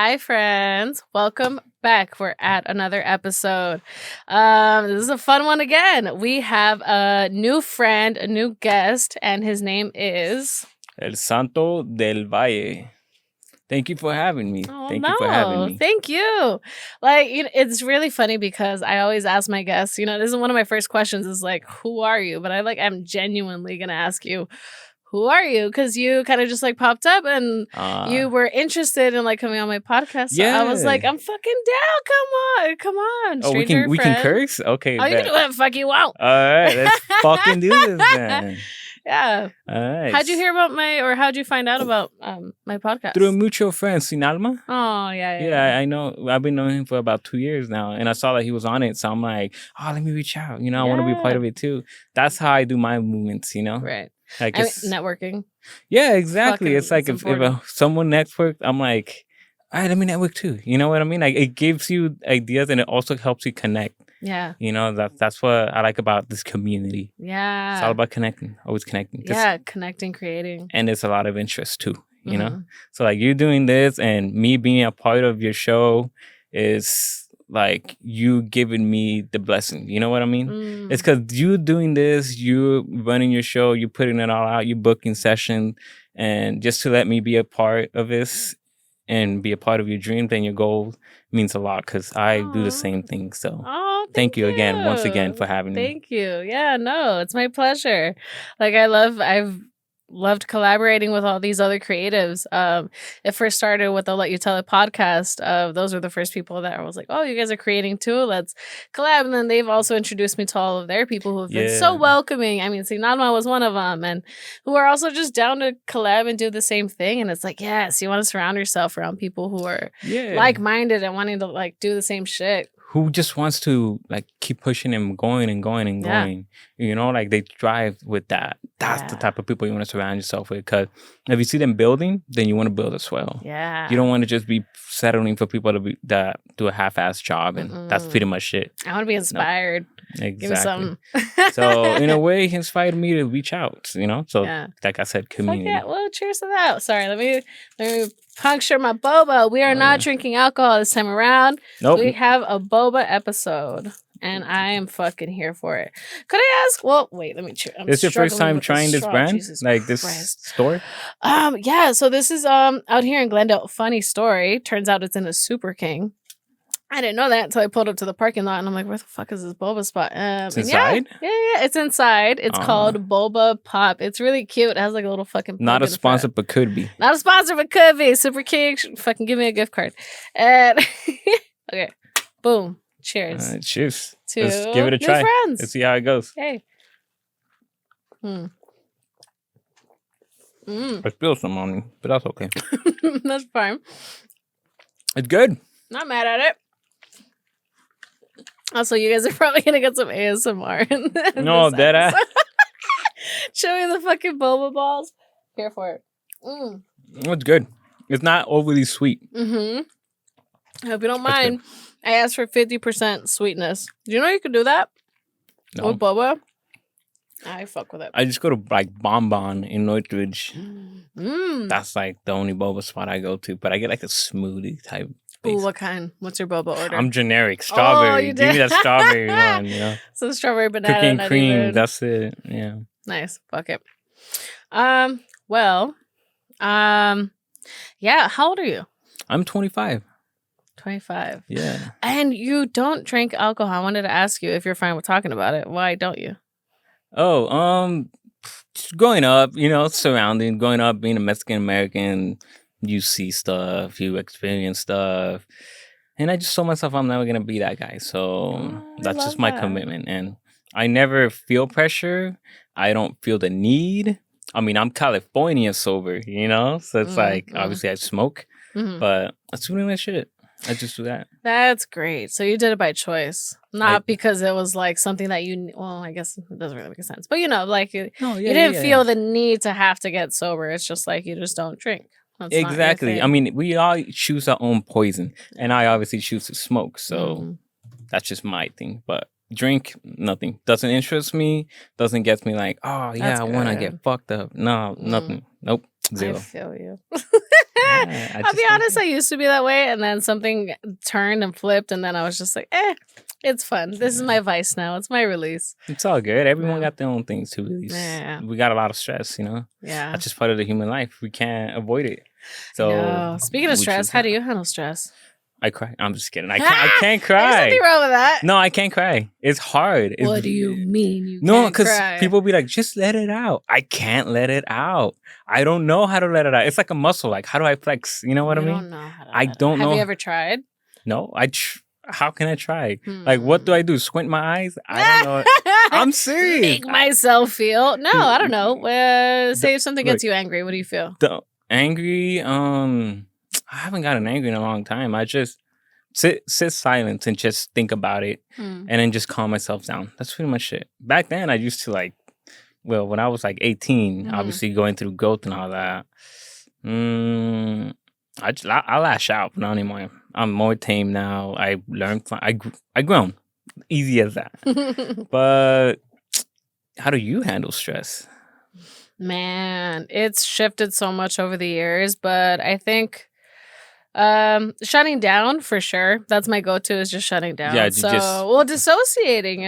Hi, friends. Welcome back. We're at another episode. This is a fun one again. We have a new friend, a new guest, and his name is... El Santo del Valle. Thank you for having me. Thank you. Like, it's really funny because I always ask my guests, this is one of my first questions is like, who are you? But I'm genuinely going to ask you, who are you? Because you kind of just popped up and you were interested in coming on my podcast. So I was like, I'm fucking down. Come on. Oh, we can curse? Okay. Oh, you can do whatever the fuck you want. All right, let's fucking do this then. Yeah. All right. How'd you hear about how'd you find out about my podcast? Through a mutual friend, Sin Alma. Oh, yeah. Yeah, I know. I've been knowing him for about 2 years now. And I saw that he was on it. So I'm like, let me reach out. I want to be a part of it too. That's how I do my movements, Right. Networking. Yeah, exactly. It's like if someone networked, I'm like, all right, let me network too. You know what I mean? Like it gives you ideas and it also helps you connect. Yeah. That's what I like about this community. Yeah. It's all about connecting, always connecting. Yeah, connecting, creating. And there's a lot of interest too, you know? So like you doing this and me being a part of your show is like you giving me the blessing. You know what I mean? It's because you doing this, you running your show, you putting it all out, you booking session, and just to let me be a part of this and be a part of your dreams and your goals means a lot because I do the same thing. So thank you again, once again, for having me. Thank you. Yeah, no, it's my pleasure. I've loved collaborating with all these other creatives. It first started with the Let You Tell It podcast. Those were the first people that I was like, oh, you guys are creating too. Let's collab. And then they've also introduced me to all of their people who have been so welcoming. I mean, Sinalma was one of them, and who are also just down to collab and do the same thing. And it's like, yes, you want to surround yourself around people who are like-minded and wanting to do the same shit. Who just wants to keep pushing and going and going and going. They drive with that. That's the type of people you want to surround yourself with. Because if you see them building, then you want to build as well. Yeah. You don't want to just be settling for people that do a half-ass job, and that's pretty much it. I want to be inspired. No. Exactly. Give me something. So in a way, he inspired me to reach out. So like I said, community. Yeah. Well, cheers to that. Sorry, let me puncture my boba. We are not drinking alcohol this time around. Nope. We have a boba episode, and I am fucking here for it. Could I ask? Well, wait. Let me cheer. It's your first time trying this brand, Jesus this Christ. store. Yeah. So this is out here in Glendale. Funny story. Turns out it's in a Super King. I didn't know that until I pulled up to the parking lot, and I'm like, where the fuck is this boba spot? It's inside? Yeah, it's inside. It's called Boba Pop. It's really cute. It has a little fucking... Not a sponsor, but could be. Not a sponsor, but could be. Super King, fucking give me a gift card. And okay, boom. Cheers. Cheers. Let's give it a try. Friends. Let's see how it goes. Hey. I spilled some on me, but that's okay. That's fine. It's good. Not mad at it. Also, you guys are probably going to get some ASMR. No, that I... Show me the fucking boba balls. Here for it. It's good. It's not overly sweet. I hope you don't mind. I asked for 50% sweetness. Do you know you can do that? No. With boba? I fuck with it. I just go to Bonbon in Northridge. That's the only boba spot I go to. But I get a smoothie type. Ooh, what kind? What's your boba order? I'm generic. Strawberry. You Give me that strawberry one, So strawberry banana. Cookie and cream. That's it. Yeah. Nice. Fuck it. Well. Yeah. How old are you? I'm 25. 25. Yeah. And you don't drink alcohol. I wanted to ask you if you're fine with talking about it. Why don't you? Growing up, growing up being a Mexican American, you see stuff, you experience stuff. And I just told myself I'm never going to be that guy. So that's just my commitment. And I never feel pressure. I don't feel the need. I mean, I'm California sober, So it's obviously I smoke. But that's really my shit. I just do that. That's great. So you did it by choice, not because it was something that you. Well, I guess it doesn't really make sense, but you didn't feel the need to have to get sober. It's just you just don't drink. That's exactly. I mean, we all choose our own poison, and I obviously choose to smoke. So that's just my thing. But drink, nothing. Doesn't interest me. Doesn't get me I want to get fucked up. No, nothing. Nope. I Zero. feel you. Yeah, I I'll just be don't honest, care. I used to be that way, and then something turned and flipped, and then I was just like, it's fun. This is Yeah. my vice now. It's my release. It's all good. Everyone Yeah. got their own things to release. Yeah. We got a lot of stress, Yeah. That's just part of the human life. We can't avoid it. I So know. Speaking of we stress, choose how do not. you handle stress? I cry. I'm just kidding. I can't There's cry. nothing wrong with that. No, I can't cry. It's hard. What do you mean you No, can't because cry? people be like, just let it out. I can't let it out. I don't know how to let it out. It's like a muscle. Like, how do I flex? You know what I You mean? don't know how to I let it- don't Have know. you ever tried? No, how can I try? Like, what do I do? Squint my eyes? I don't know. I'm serious. Make myself feel. No, I don't know. Say if something gets you angry, what do you feel? Angry. I haven't gotten angry in a long time. I just sit silent and just think about it, and then just calm myself down. That's pretty much it. Back then, I used to when I was like 18, obviously going through growth and all that. I lash out, but not anymore. I'm more tame now. I learned. I grown. Easy as that. But how do you handle stress? Man, it's shifted so much over the years, but I think shutting down for sure. That's my go-to is just shutting down. Yeah, dissociating,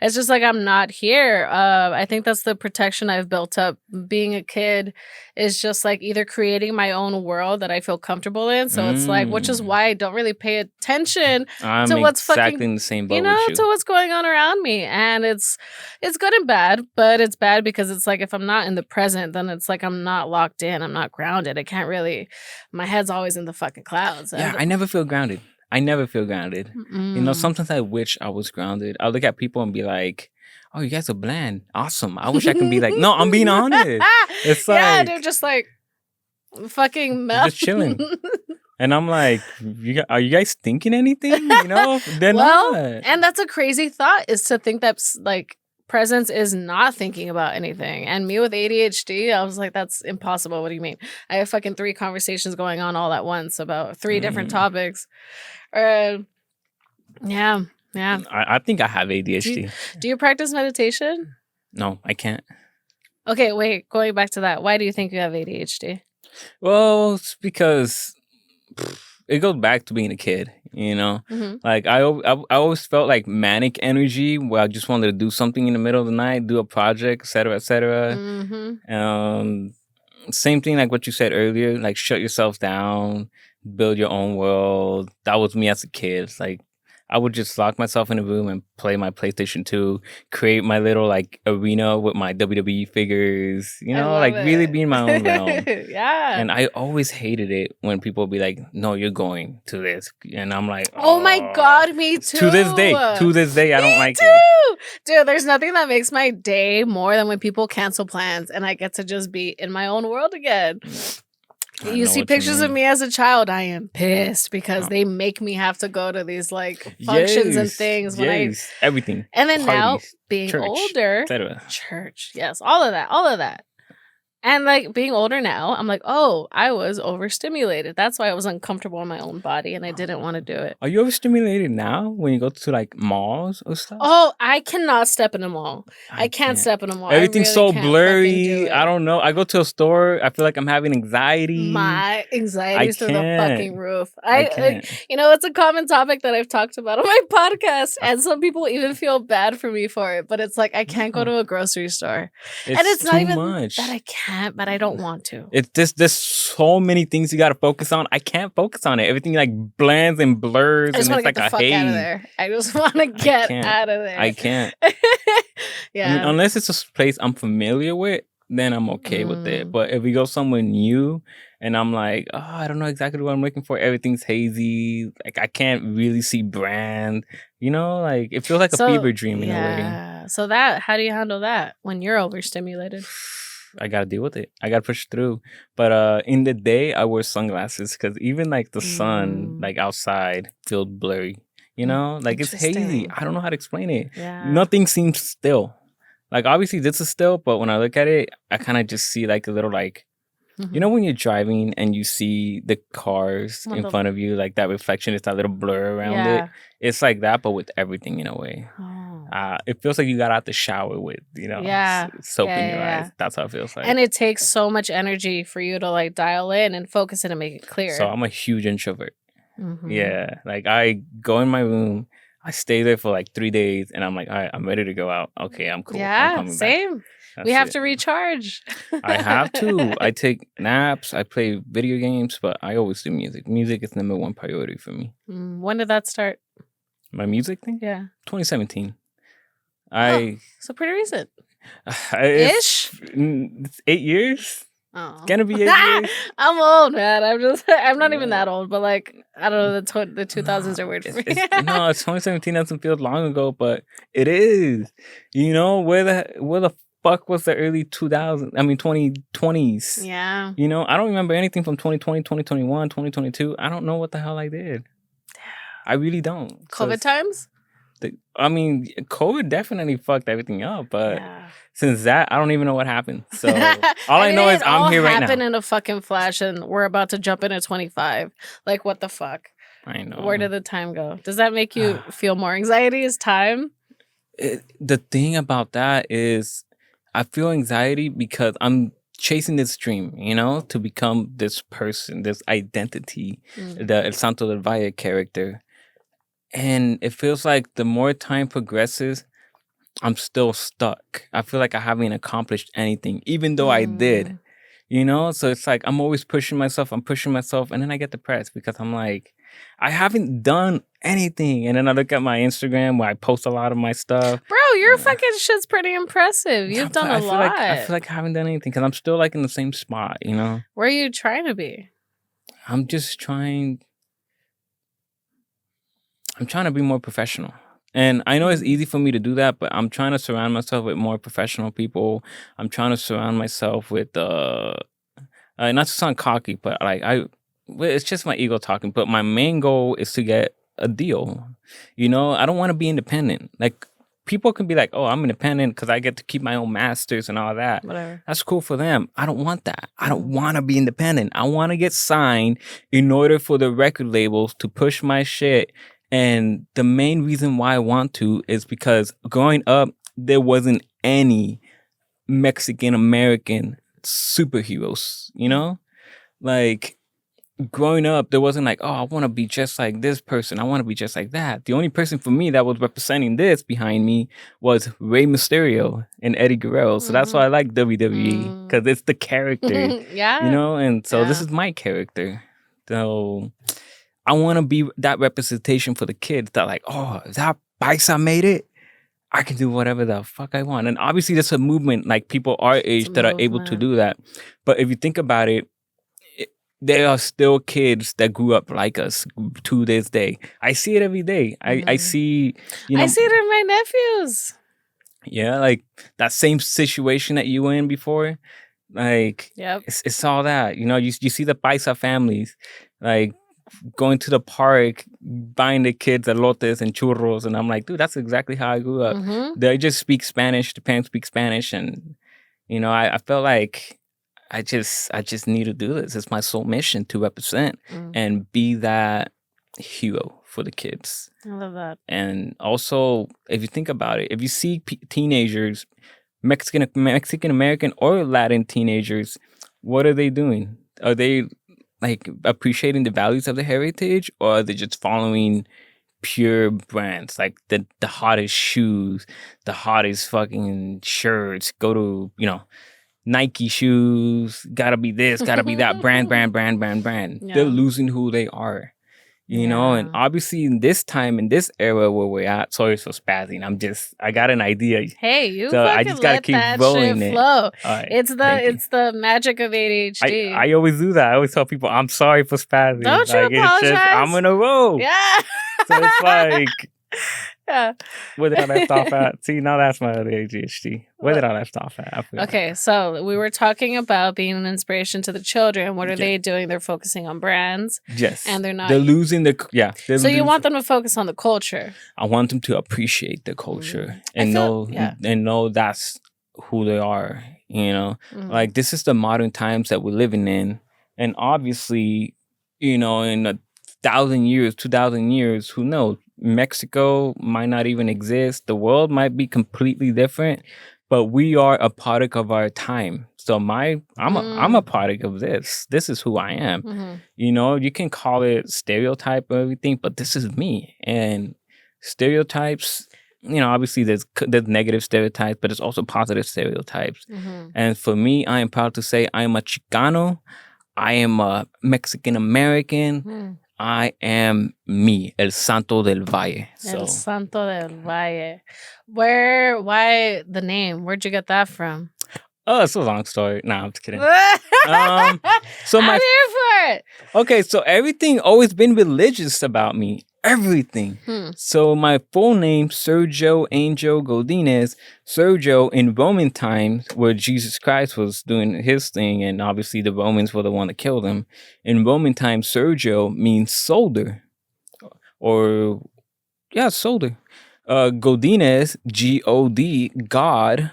it's just like I'm not here. I think that's the protection I've built up. Being a kid is just like either creating my own world that I feel comfortable in. So it's like, which is why I don't really pay attention I'm to what's exactly in the same boat with you. to what's going on around me. And it's good and bad, but it's bad because it's like if I'm not in the present, then it's like I'm not locked in. I'm not grounded. I can't really, my head's always in the fucking clouds. Yeah, I never feel grounded. Sometimes I wish I was grounded. I look at people and be like, oh, you guys are bland. Awesome. I wish I can be like, no, I'm being honest. It's like, yeah, they're just like fucking melt. Just chilling. And I'm like, are you guys thinking anything? They're not. And that's a crazy thought, is to think that like presence is not thinking about anything. And me with ADHD, I was like, that's impossible. What do you mean? I have fucking 3 conversations going on all at once about 3 different topics. Yeah. I think I have ADHD. Do you practice meditation? No, I can't. Okay, wait. Going back to that, why do you think you have ADHD? Well, it's because it goes back to being a kid, Like I always felt like manic energy where I just wanted to do something in the middle of the night, do a project, etc., etc. Same thing like what you said earlier, like shut yourself down, build your own world. That was me as a kid. It's like I would just lock myself in a room and play my PlayStation 2, create my little like arena with my WWE figures, really be in my own realm. Yeah. And I always hated it when people would be like, no, you're going to this. And I'm like, oh my God, me too. To this day, I don't like too. it. Dude, there's nothing that makes my day more than when people cancel plans and I get to just be in my own world again. You see pictures of me as a child, I am pissed because they make me have to go to these like functions and things when everything. And then parties, now being church, older, etc. Church, yes, all of that. And like being older now, I'm like, oh, I was overstimulated. That's why I was uncomfortable in my own body and I didn't want to do it. Are you overstimulated now when you go to like malls or stuff? Oh, I cannot step in a mall. I can't step in a mall. Everything's so blurry. I don't know. I go to a store, I feel like I'm having anxiety. My anxiety is through the fucking roof. I can't. It's a common topic that I've talked about on my podcast, and some people even feel bad for me for it. But it's like I can't go to a grocery store, and it's not even much that I can't, but I don't want to. It's just there's so many things you got to focus on. I can't focus on it. Everything like blends and blurs, I just and want to get the fuck out of there. I just want to get out of there. I can't. Yeah. Unless it's a place I'm familiar with, then I'm okay with it. But if we go somewhere new and I'm like, oh, I don't know exactly what I'm looking for, everything's hazy, like I can't really see brand, like it feels like a fever dream in a way. So how do you handle that when you're overstimulated? I gotta deal with it. I gotta push through. But in the day, I wear sunglasses because even like the sun, like outside, feels blurry. Like it's hazy. I don't know how to explain it. Yeah. Nothing seems still. Like obviously this is still, but when I look at it, I kind of just see like a little like, when you're driving and you see the cars in front of you, like that reflection, it's that little blur around it. It's like that, but with everything in a way. it feels like you got out the shower with, soap in your eyes. That's how it feels like. And it takes so much energy for you to like dial in and focus it and make it clear. So I'm a huge introvert. Yeah, like I go in my room, I stay there for like 3 days, and I'm like, all right, I'm ready to go out. Okay, I'm cool. I'm coming same. Back. We have to recharge. I have to. I take naps. I play video games, but I always do music. Music is number one priority for me. When did that start? My music thing? Yeah. 2017. So pretty recent. Ish? It's 8 years? Oh. It's gonna be 8 years. I'm old, man. I'm not even that old, but like, I don't know, the 2000s are weird for me. No, it's 2017 doesn't feel long ago, but it is. You know, where the fuck was the early 2020s? Yeah. You know, I don't remember anything from 2020, 2021, 2022. I don't know what the hell I did. I really don't. COVID times? COVID definitely fucked everything up, but since that, I don't even know what happened. So all I know is I'm here right now. It happened in a fucking flash, and we're about to jump into 25. Like, what the fuck? I know. Where did the time go? Does that make you feel more anxiety? Is time? The thing about that is, I feel anxiety because I'm chasing this dream, to become this person, this identity, the El Santo Del Valle character. And it feels like the more time progresses, I'm still stuck. I feel like I haven't accomplished anything, even though I did, So it's like I'm always pushing myself. And then I get depressed because I'm like, I haven't done anything. And then I look at my Instagram where I post a lot of my stuff. Bro, your fucking shit's pretty impressive. You've done a lot. I feel like I haven't done anything because I'm still like in the same spot, Where are you trying to be? I'm trying to be more professional. And I know it's easy for me to do that, but I'm trying to surround myself with more professional people. I'm trying to surround myself with, not to sound cocky, but it's just my ego talking. But my main goal is to get a deal. I don't want to be independent. Like, people can be like, oh, I'm independent because I get to keep my own masters and all that. Whatever. That's cool for them. I don't want that. I don't want to be independent. I want to get signed in order for the record labels to push my shit. And the main reason why I want to is because growing up, there wasn't any Mexican-American superheroes, Like, growing up, there wasn't like, oh, I want to be just like this person. I want to be just like that. The only person for me that was representing this behind me was Rey Mysterio and Eddie Guerrero. So that's why I like WWE, because it's the character, And so this is my character. So I want to be that representation for the kids that like, oh, is that Paisa made it? I can do whatever the fuck I want. And obviously there's a movement, like people our age that are able to do that. But if you think about it, there are still kids that grew up like us to this day. I see it every day. I see, I see it in my nephews. Yeah, like that same situation that you were in before. Like, it's all that. You see the Paisa families, like, going to the park, buying the kids elotes and churros, and I'm like, dude, that's exactly how I grew up. They just speak Spanish. The parents speak Spanish, and I felt like I just need to do this. It's my sole mission to represent and be that hero for the kids. I love that. And also, if you think about it, if you see teenagers, Mexican American or Latin teenagers, what are they doing? Are they like appreciating the values of the heritage, or are they just following pure brands, like the hottest shoes, the hottest fucking shirts, go to, Nike shoes, gotta be this, gotta be that, brand. Yeah. They're losing who they are, and obviously in this time, in this era where we're at, sorry for spazzing, I got an idea. Hey, I just gotta keep rolling it. Flow. Right, it's the magic of ADHD. I always do that. I always tell people, I'm sorry for spazzing. Don't you apologize? I'm in a row. Yeah. So it's like, where did I left off at? See, now that's my other ADHD. Where did I left off at? Okay, so we were talking about being an inspiration to the children. What are they doing? They're focusing on brands. Yes. And they're not. They're losing so you want them to focus on the culture. I want them to appreciate the culture and know that's who they are. Like, this is the modern times that we're living in. And obviously, in 1,000 years, 2,000 years, who knows? Mexico might not even exist. The world might be completely different, but we are a product of our time. So I'm a product of this. This is who I am. Mm-hmm. You know, you can call it stereotype or everything, but this is me. And stereotypes, you know, obviously there's negative stereotypes, but there's also positive stereotypes. Mm-hmm. And for me, I am proud to say I am a Chicano. I am a Mexican American. Mm. I am me, El Santo del Valle. El Santo del Valle. Why the name? Where'd you get that from? Oh, it's a long story. Nah, I'm just kidding. I'm here for it. Okay, so everything always been religious about me. Everything. So my full name, Sergio Angel Godinez. Sergio in Roman times, where Jesus Christ was doing his thing, and obviously the Romans were the one that killed him. In Roman times, Sergio means soldier. Soldier. Godinez, G-O-D, God,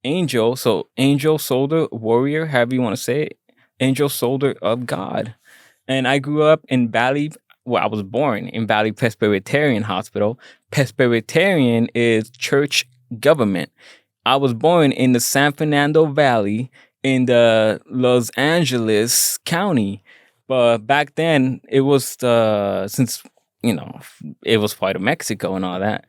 angel. So angel, soldier, warrior, however you want to say it. Angel, soldier of God. And I grew up in Valley. Well, I was born in Valley Presbyterian Hospital. Presbyterian is church government. I was born in the San Fernando Valley in the Los Angeles County. But back then, it was since, you know, it was part of Mexico and all that.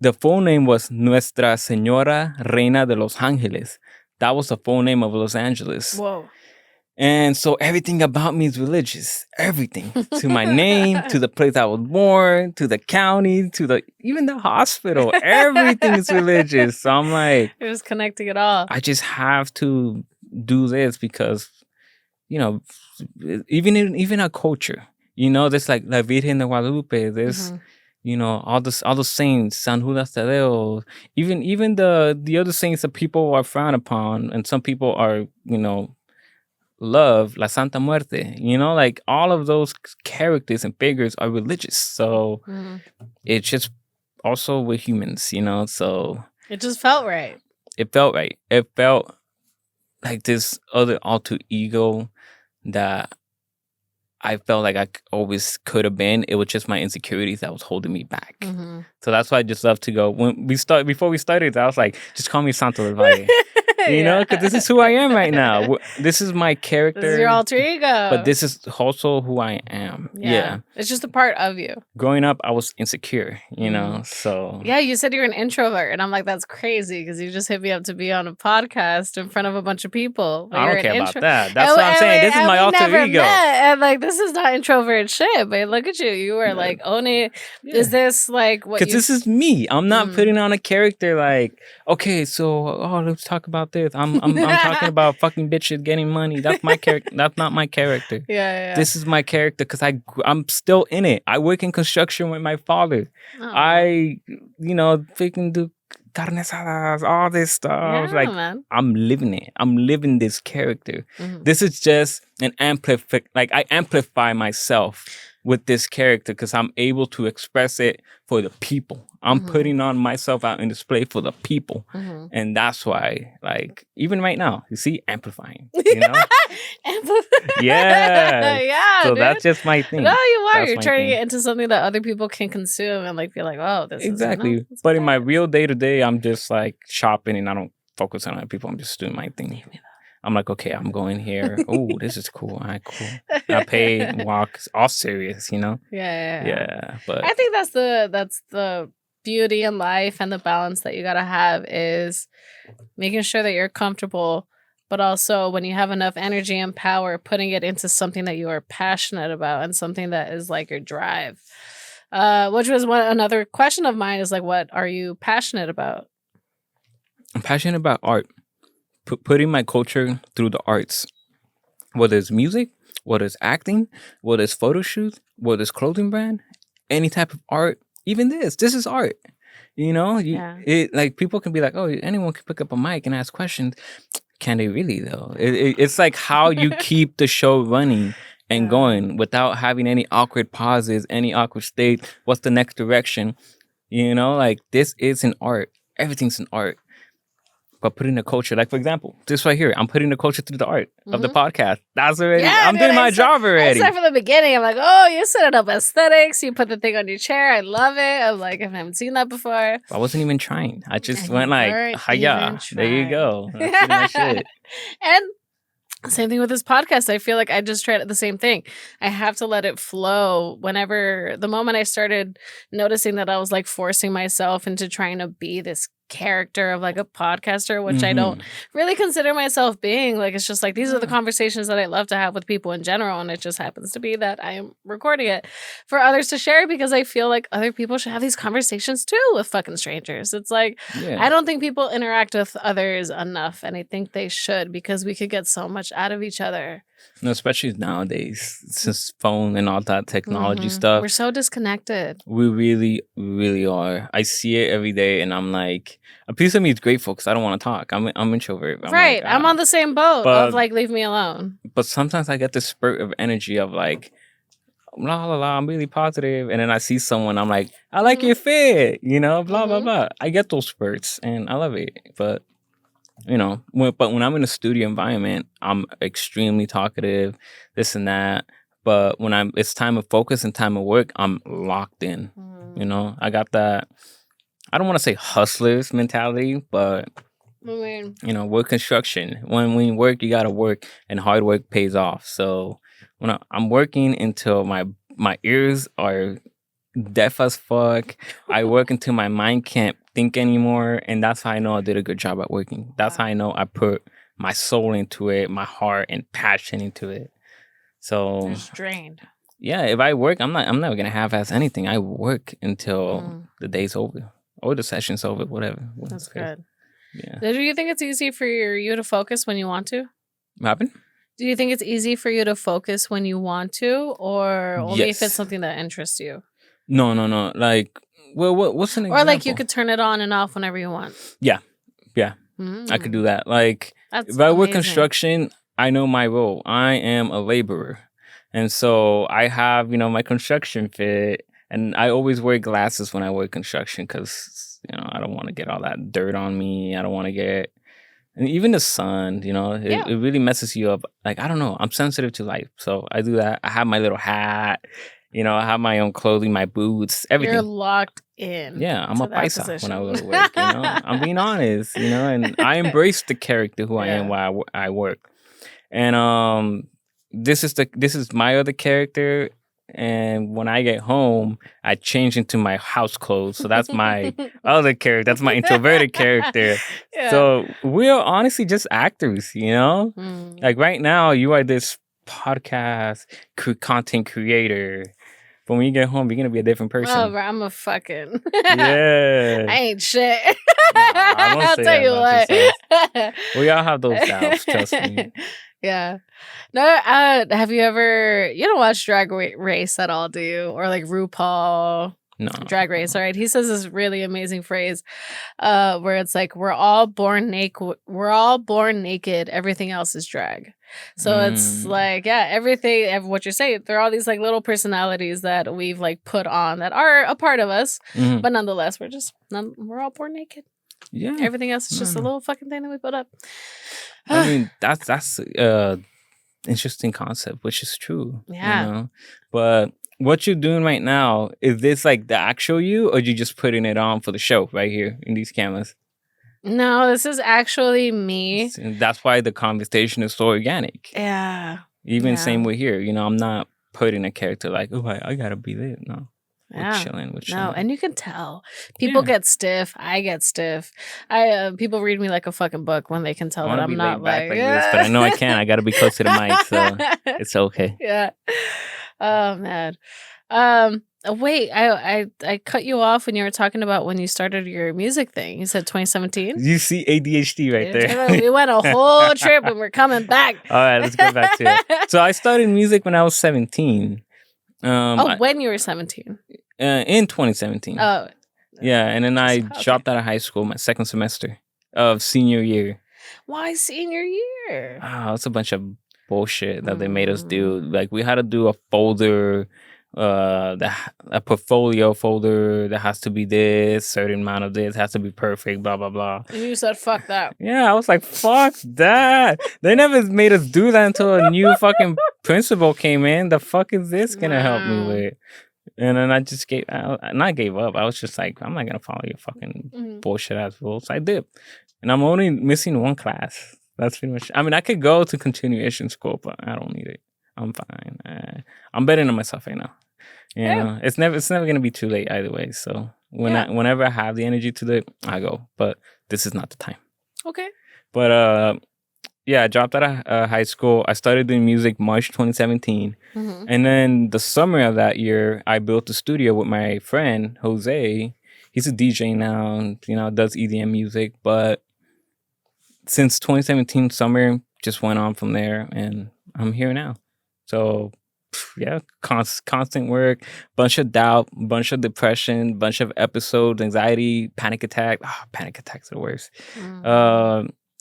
The full name was Nuestra Señora Reina de los Ángeles. That was the full name of Los Angeles. Whoa. And so everything about me is religious. Everything. To my name, to the place I was born, to the county, even the hospital. Everything is religious. So I'm like... You're just connecting it all. I just have to do this because, you know, even our culture, you know, there's like La Virgen de Guadalupe, there's... You know, all the saints, San Judas Tadeo, even the other saints that people are frowned upon, and some people are, you know, love, La Santa Muerte, you know, like all of those characters and figures are religious. So it's just also we're humans, you know, so it just felt right. It felt right. It felt like this other alter ego that I felt like I always could have been. It was just my insecurities that was holding me back. So that's why I just love to go. Before we started, I was like, just call me Santo Del Valle. You know, because this is who I am right now. This is my character. This is your alter ego. But this is also who I am. Yeah. It's just a part of you. Growing up, I was insecure, you know, so. Yeah, you said you're an introvert. And I'm like, that's crazy because you just hit me up to be on a podcast in front of a bunch of people. I don't care about that. That's what I'm saying. This is my alter ego. And like, this is not introvert shit. But look at you. You were like, Oni, is this like what? Because this is me. I'm not putting on a character like, okay, so, let's talk about this. I'm talking about fucking bitches getting money. That's my character. That's not my character. Yeah. This is my character because I'm still in it. I work in construction with my father. I, you know, freaking do carne asadas, all this stuff. Yeah, like, man. I'm living it. I'm living this character. This is just an I amplify myself with this character because I'm able to express it for the people. I'm putting on myself out in display for the people. And that's why, like, even right now, you see, amplifying, you know? Yeah. So dude. That's just my thing. No, you are. That's You're turning it into something that other people can consume and, like, feel like, oh, this exactly. is... Exactly. But in my real day-to-day, I'm just, like, shopping and I don't focus on other people. I'm just doing my thing. I'm like, okay, I'm going here. Oh, this is cool. All right, cool. I pay, walk, all serious, you know? Yeah. But I think that's the beauty in life and the balance that you gotta have is making sure that you're comfortable, but also when you have enough energy and power, putting it into something that you are passionate about and something that is like your drive. Which was another question of mine is like, what are you passionate about? I'm passionate about art. Putting my culture through the arts, whether it's music, whether it's acting, whether it's photo shoots, whether it's clothing brand, any type of art, even this is art. You know, it like people can be like, oh, anyone can pick up a mic and ask questions. Can they really though? It's like how you keep the show running and going without having any awkward pauses, any awkward state. What's the next direction? You know, like this is an art. Everything's an art. but putting the culture, like for example, this right here, I'm putting the culture through the art of the podcast. That's already, Yeah, I'm dude, doing my job already. I said from the beginning, I'm like, oh, you set it up aesthetics. You put the thing on your chair. I love it. I'm like, I haven't seen that before. I wasn't even trying. I just And went you like, weren't hiya, even there you go. That's pretty much it. And same thing with this podcast. I feel like I just tried the same thing. I have to let it flow. Whenever the moment I started noticing that I was like forcing myself into trying to be this character of like a podcaster, which I don't really consider myself being. Like, it's just like these are the conversations that I love to have with people in general. And it just happens to be that I am recording it for others to share because I feel like other people should have these conversations too with fucking strangers. It's like, I don't think people interact with others enough. And I think they should because we could get so much out of each other. No, especially nowadays, since phone and all that technology stuff. We're so disconnected. We really, really are. I see it every day, and I'm like, a piece of me is grateful because I don't want to talk. I'm introvert. Right. Like, I'm on the same boat of like, leave me alone. But sometimes I get this spurt of energy of like, blah, blah, blah, I'm really positive. And then I see someone, I'm like, I like your fit, blah, blah, blah. I get those spurts, and I love it. But but when I'm in a studio environment, I'm extremely talkative, this and that. But when it's time of focus and time of work, I'm locked in. I got that. I don't want to say hustlers mentality, but work construction. When you work, you gotta work, and hard work pays off. So when I'm working until my ears are deaf as fuck, I work until my mind can't think anymore, and that's how I know I did a good job at working. That's how I know I put my soul into it, my heart and passion into it. So it's drained. Yeah, if I work, I'm never gonna half-ass anything. I work until the day's over or the session's over, whatever. That's good. Yeah. Do you think it's easy for you to focus when you want to? What happened? Do you think it's easy for you to focus when you want to, or only if it's something that interests you? No. Like, well, what's an example? Or like you could turn it on and off whenever you want. Yeah. I could do that. Like, if I work construction, I know my role. I am a laborer, and so I have my construction fit, and I always wear glasses when I work construction because I don't want to get all that dirt on me. I don't want to get, and even the sun. It really messes you up. Like, I don't know. I'm sensitive to light, so I do that. I have my little hat. I have my own clothing, my boots, everything. You're locked in. Yeah, I'm a paisa when I go to work. I'm being honest. And I embrace the character who I am while I work. And this is my other character. And when I get home, I change into my house clothes. So that's my other character. That's my introverted character. Yeah. So we're honestly just actors. Like right now, you are this podcast content creator. But when you get home, you're going to be a different person. Oh, bro, I'm a fucking... Yeah. I ain't shit. I'll tell you what. We all have those doubts, trust me. Yeah. No, have you ever... You don't watch Drag Race at all, do you? Or like RuPaul... No. Drag Race, all right? He says this really amazing phrase where it's like, we're all born naked. Everything else is drag. So it's like, everything, what you're saying, there are all these like little personalities that we've like put on that are a part of us, but nonetheless, we're all born naked. Yeah. Everything else is just a little fucking thing that we put up. I mean, that's interesting concept, which is true. Yeah. But what you're doing right now, is this like the actual you, or you just putting it on for the show right here in these cameras? No, this is actually me. And that's why the conversation is so organic. Yeah. Even same with here. I'm not putting a character like, oh, I gotta be there. No. We're chilling. No, and you can tell. People get stiff. I get stiff. People read me like a fucking book when they can tell that I'm not like this, but I know I can't. I gotta be close to the mic, so it's okay. Yeah. Oh man. Wait, I cut you off when you were talking about when you started your music thing. You said 2017. You see ADHD right there. We went a whole trip and we're coming back. All right, let's go back to it. So I started music when I was 17. When you were 17? In 2017. Oh. Yeah, and then I dropped out of high school my second semester of senior year. Why senior year? Oh, it's a bunch of bullshit that they made us do. Like, we had to do a folder a portfolio folder that has to be this certain amount of this has to be perfect, blah blah blah. And you said, "Fuck that." Yeah, I was like, fuck that. They never made us do that until a new fucking principal came in. The fuck is this gonna help me Wow. with? And then I just not gave up. I was just like, I'm not gonna follow your fucking bullshit ass rules. I did, and I'm only missing one class. That's pretty much. I mean, I could go to continuation school, but I don't need it. I'm fine. I'm betting on myself right now. You know, it's never gonna be too late either way. So whenever I have the energy to do it, I go. But this is not the time. Okay. But yeah, I dropped out of high school. I started doing music March 2017. And then the summer of that year, I built a studio with my friend, Jose. He's a DJ now and, you know, does EDM music. But since 2017 summer, just went on from there. And I'm here now. So, yeah, constant work, bunch of doubt, bunch of depression, bunch of episodes, anxiety, panic attack. Oh, panic attacks are the worst.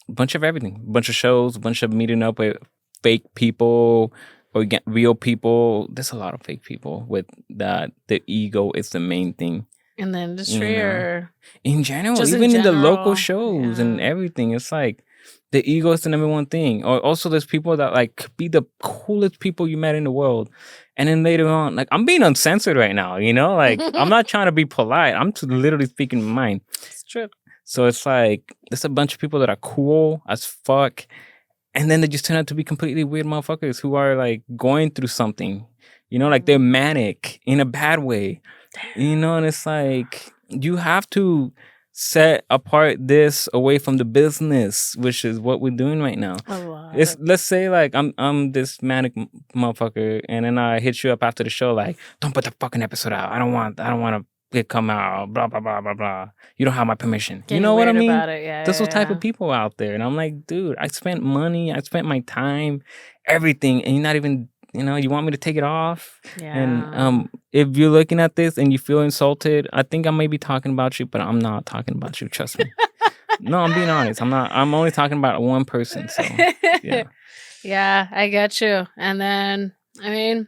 Bunch of everything, bunch of shows, bunch of meeting up with fake people or real people. There's a lot of fake people with that. The ego is the main thing in the industry, or in general, even in the local shows and everything. It's like the ego is the number one thing. Or also, there's people that like could be the coolest people you met in the world, and then later on, like I'm being uncensored right now. You know, like I'm not trying to be polite. I'm literally speaking my mind. It's true. So it's like, there's a bunch of people that are cool as fuck. And then they just turn out to be completely weird motherfuckers who are like going through something. You know, like they're manic in a bad way. You know, and it's like, you have to set apart this away from the business, which is what we're doing right now. Let's say like I'm this manic motherfucker, and then I hit you up after the show like, don't put the fucking episode out. I don't want to it come out, blah blah blah blah blah. You don't have my permission. You know what I mean? There's those type of people out there, and I'm like, dude, I spent money, I spent my time, everything, and you're not even, you know, you want me to take it off? Yeah. And if you're looking at this and you feel insulted, I think I may be talking about you, but I'm not talking about you. Trust me. No, I'm being honest. I'm not. I'm only talking about one person. So yeah. Yeah, I get you. And then, I mean,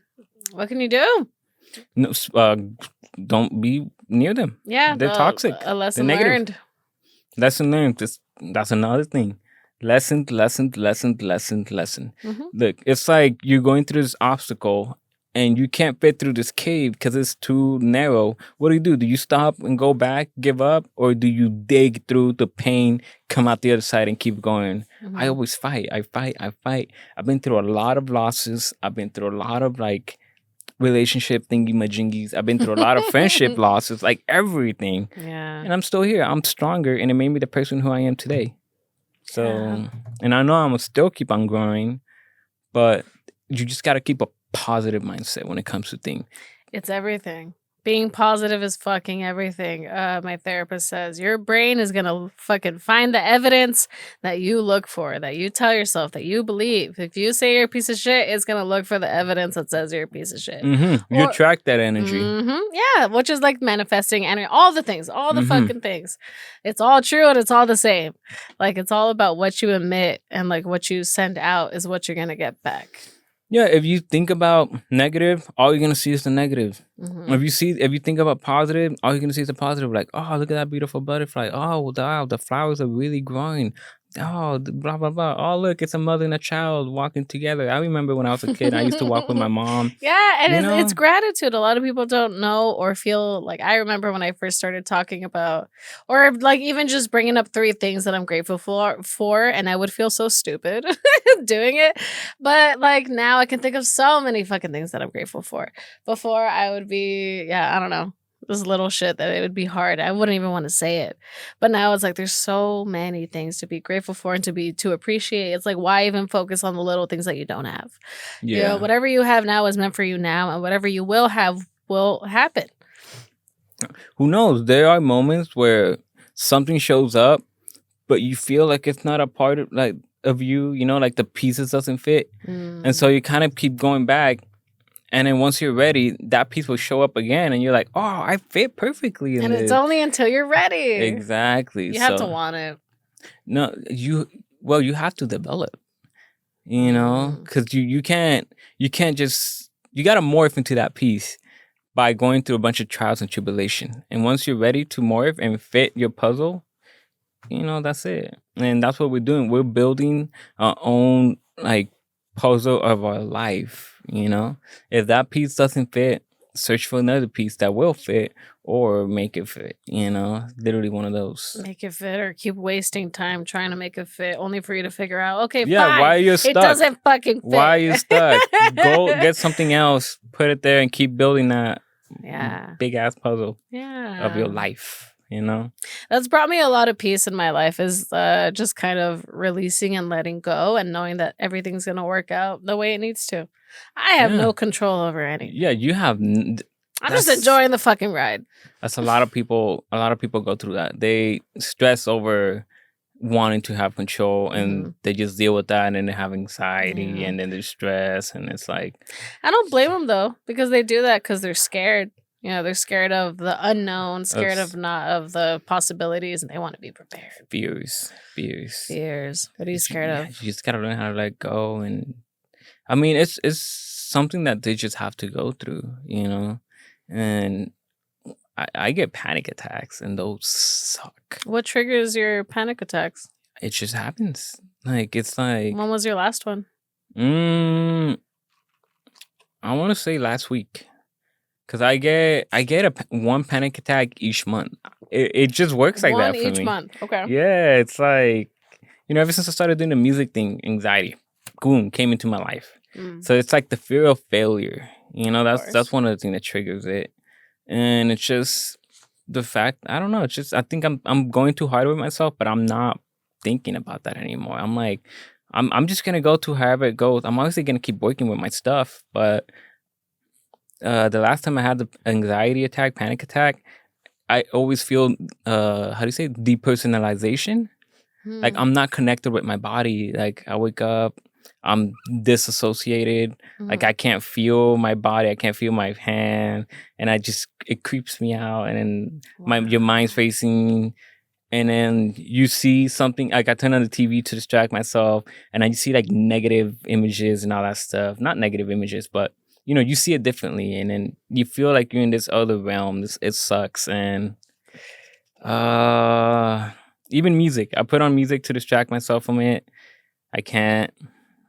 what can you do? No, don't be near them. Yeah, they're toxic. A lesson learned. Lesson learned. That's another thing. Lesson. Look, it's like you're going through this obstacle and you can't fit through this cave because it's too narrow. What do? Do you stop and go back, give up? Or do you dig through the pain, come out the other side and keep going? I always fight. I fight. I've been through a lot of losses. I've been through a lot of like relationship thingy-majingies. I've been through a lot of friendship losses, like everything. Yeah. And I'm still here. I'm stronger, and it made me the person who I am today. So, and I know I'm gonna still keep on growing, but you just gotta keep a positive mindset when it comes to things. It's everything. Being positive is fucking everything. My therapist says your brain is gonna fucking find the evidence that you look for, that you tell yourself, that you believe. If you say you're a piece of shit, it's gonna look for the evidence that says you're a piece of shit. You attract that energy. Yeah, which is like manifesting energy. All the things, all the fucking things. It's all true and it's all the same. Like it's all about what you emit and like what you send out is what you're gonna get back. Yeah, if you think about negative, all you're gonna see is the negative. If you think about positive, all you're gonna see is the positive. Like, oh, look at that beautiful butterfly. Oh, wow, the flowers are really growing. Oh, blah blah blah. Oh, look, it's a mother and a child walking together. I remember when I was a kid, I used to walk with my mom. Yeah, and it's gratitude. A lot of people don't know or feel like. I remember when I first started talking about, or like even just bringing up 3 things that I'm grateful for, and I would feel so stupid doing it. But like now, I can think of so many fucking things that I'm grateful for. Before, I would be, I don't know. This little shit that it would be hard. I wouldn't even want to say it. But now it's like there's so many things to be grateful for and to appreciate. It's like, why even focus on the little things that you don't have? Yeah. You know, whatever you have now is meant for you now, and whatever you will have will happen. Who knows? There are moments where something shows up, but you feel like it's not a part of you, you know, like the pieces doesn't fit. And so you kind of keep going back. And then once you're ready, that piece will show up again, and you're like, "Oh, I fit perfectly." And it's only until you're ready. Exactly. You have to want it. No, you have to develop. You know, because you can't just, you got to morph into that piece. by going through a bunch of trials and tribulation. And once you're ready to morph and fit your puzzle, that's it. And that's what we're doing. We're building our own like puzzle of our life. If that piece doesn't fit, search for another piece that will fit or make it fit. Literally one of those. Make it fit or keep wasting time trying to make it fit only for you to figure out, okay, yeah, fine. why are you stuck? It doesn't fucking fit. Why are you stuck? Go get something else, put it there, and keep building that big ass puzzle of your life. That's brought me a lot of peace in my life, is just kind of releasing and letting go and knowing that everything's going to work out the way it needs to. I have no control over anything. Yeah, you have. I'm just enjoying the fucking ride. That's a lot of people go through that. They stress over wanting to have control, and they just deal with that, and then they have anxiety, and then they're stressed, and it's like, I don't blame them though, because they do that because they're scared. They're scared of the unknown, scared of the possibilities, and they want to be prepared. Fears. What are you scared of? You just gotta learn how to let go, and I mean, it's something that they just have to go through, And I get panic attacks, and those suck. What triggers your panic attacks? It just happens. It's like. When was your last one? I want to say last week. Because I get one panic attack each month. It just works like that for me. One each month. Okay. Yeah, it's like, ever since I started doing the music thing, anxiety, boom, came into my life. So it's like the fear of failure. That's one of the things that triggers it. And it's just the fact, I don't know. It's just, I think I'm going too hard with myself, but I'm not thinking about that anymore. I'm like, I'm just going to go to however it goes. I'm obviously going to keep working with my stuff, but the last time I had the anxiety attack, panic attack, I always feel, how do you say, depersonalization? Like I'm not connected with my body. Like I wake up, I'm disassociated. Like I can't feel my body. I can't feel my hand. And it creeps me out. And then your mind's racing. And then you see something, like I turn on the TV to distract myself. And I see like negative images and all that stuff. Not negative images, but you see it differently, and then you feel like you're in this other realm. It sucks. And even music, I put on music to distract myself from it. I can't.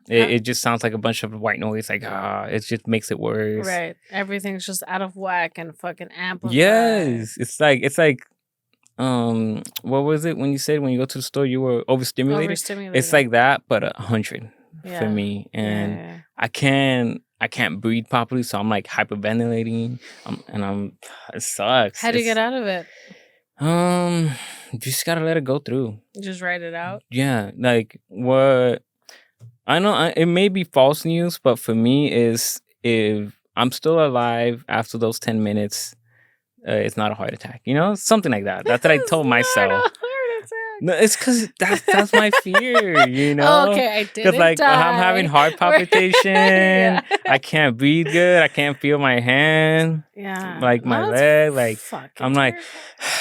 It just sounds like a bunch of white noise. Like it just makes it worse. Right, everything's just out of whack and fucking amplified. Yes, it's like what was it when you said when you go to the store you were overstimulated? It's like that, but 100 for me, and I can't breathe properly, so I'm like hyperventilating. It sucks. How do you get out of it? You just gotta let it go through. Just write it out. Yeah, like what I know. It may be false news, but for me, is if I'm still alive after those 10 minutes, it's not a heart attack. Something like that. That's what I told myself. No, it's because that's my fear, Oh, okay, I didn't because like I'm having heart palpitation. I can't breathe good. I can't feel my hand. Yeah, like my leg. Like I'm like,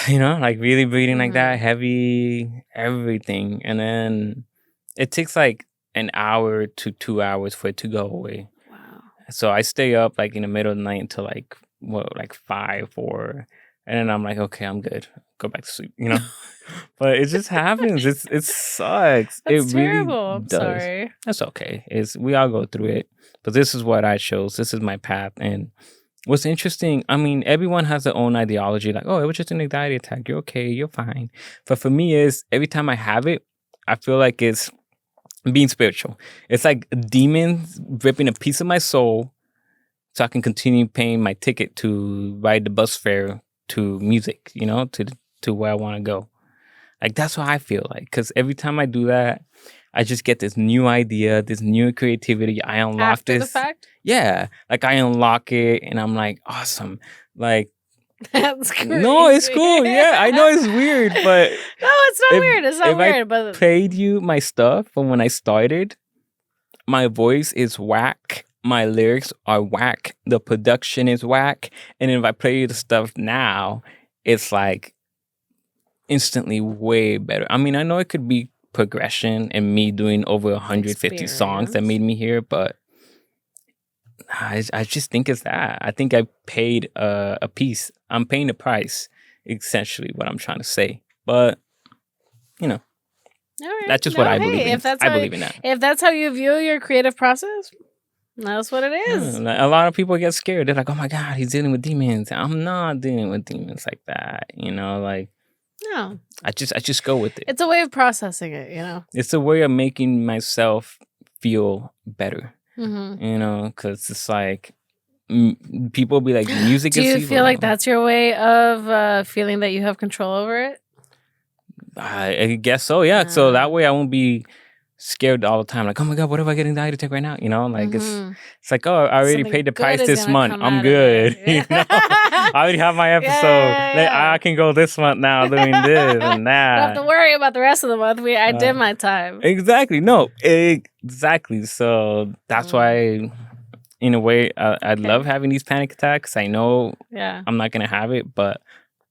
like really breathing like that, heavy, everything, and then it takes like an hour to 2 hours for it to go away. Wow. So I stay up like in the middle of the night until like 5, 4, and then I'm like, okay, I'm good. Go back to sleep. But it just happens. It sucks. That's it terrible. Really I'm does. sorry. That's okay. We all go through it. But this is what I chose. This is my path. And what's interesting, I mean, everyone has their own ideology. Like, oh, it was just an anxiety attack. You're okay. You're fine. But for me, is every time I have it, I feel like it's being spiritual. It's like demons ripping a piece of my soul so I can continue paying my ticket to ride the bus fare to music, to where I want to go. Like, that's what I feel like. Because every time I do that, I just get this new idea, this new creativity. I unlock After the fact? Yeah. Like, I unlock it and I'm like, awesome. Like, that's crazy. No, it's cool. Yeah, I know it's weird, but... No, it's not weird. It's not weird. But played you my stuff from when I started, my voice is whack. My lyrics are whack. The production is whack. And if I play you the stuff now, it's like instantly way better. I mean, I know it could be progression and me doing over 150 songs that made me here, but I just think it's that. I think I paid a piece. I'm paying the price, essentially, what I'm trying to say. But, you know, All right. that's just what I believe Hey, in. I believe in that. if that's how you view your creative process, that's what it is. Like, a lot of people get scared. They're like, oh my God, he's dealing with demons. I'm not dealing with demons like that. Like, No. I just go with it. It's a way of processing it, It's a way of making myself feel better. Mm-hmm. Because it's like, people be like, music Do is you evil. feel like that's your way of feeling that you have control over it? I guess so, yeah. So that way I won't be scared all the time. Like, oh my God, what if I get anxiety attack right now? Like, it's like, oh, I already paid the price this month. I'm good. I already have my episode. Yeah. I can go this month now doing this and that. I don't have to worry about the rest of the month. I did my time. Exactly. No, exactly. So that's why, in a way, I love having these panic attacks. I know I'm not going to have it, but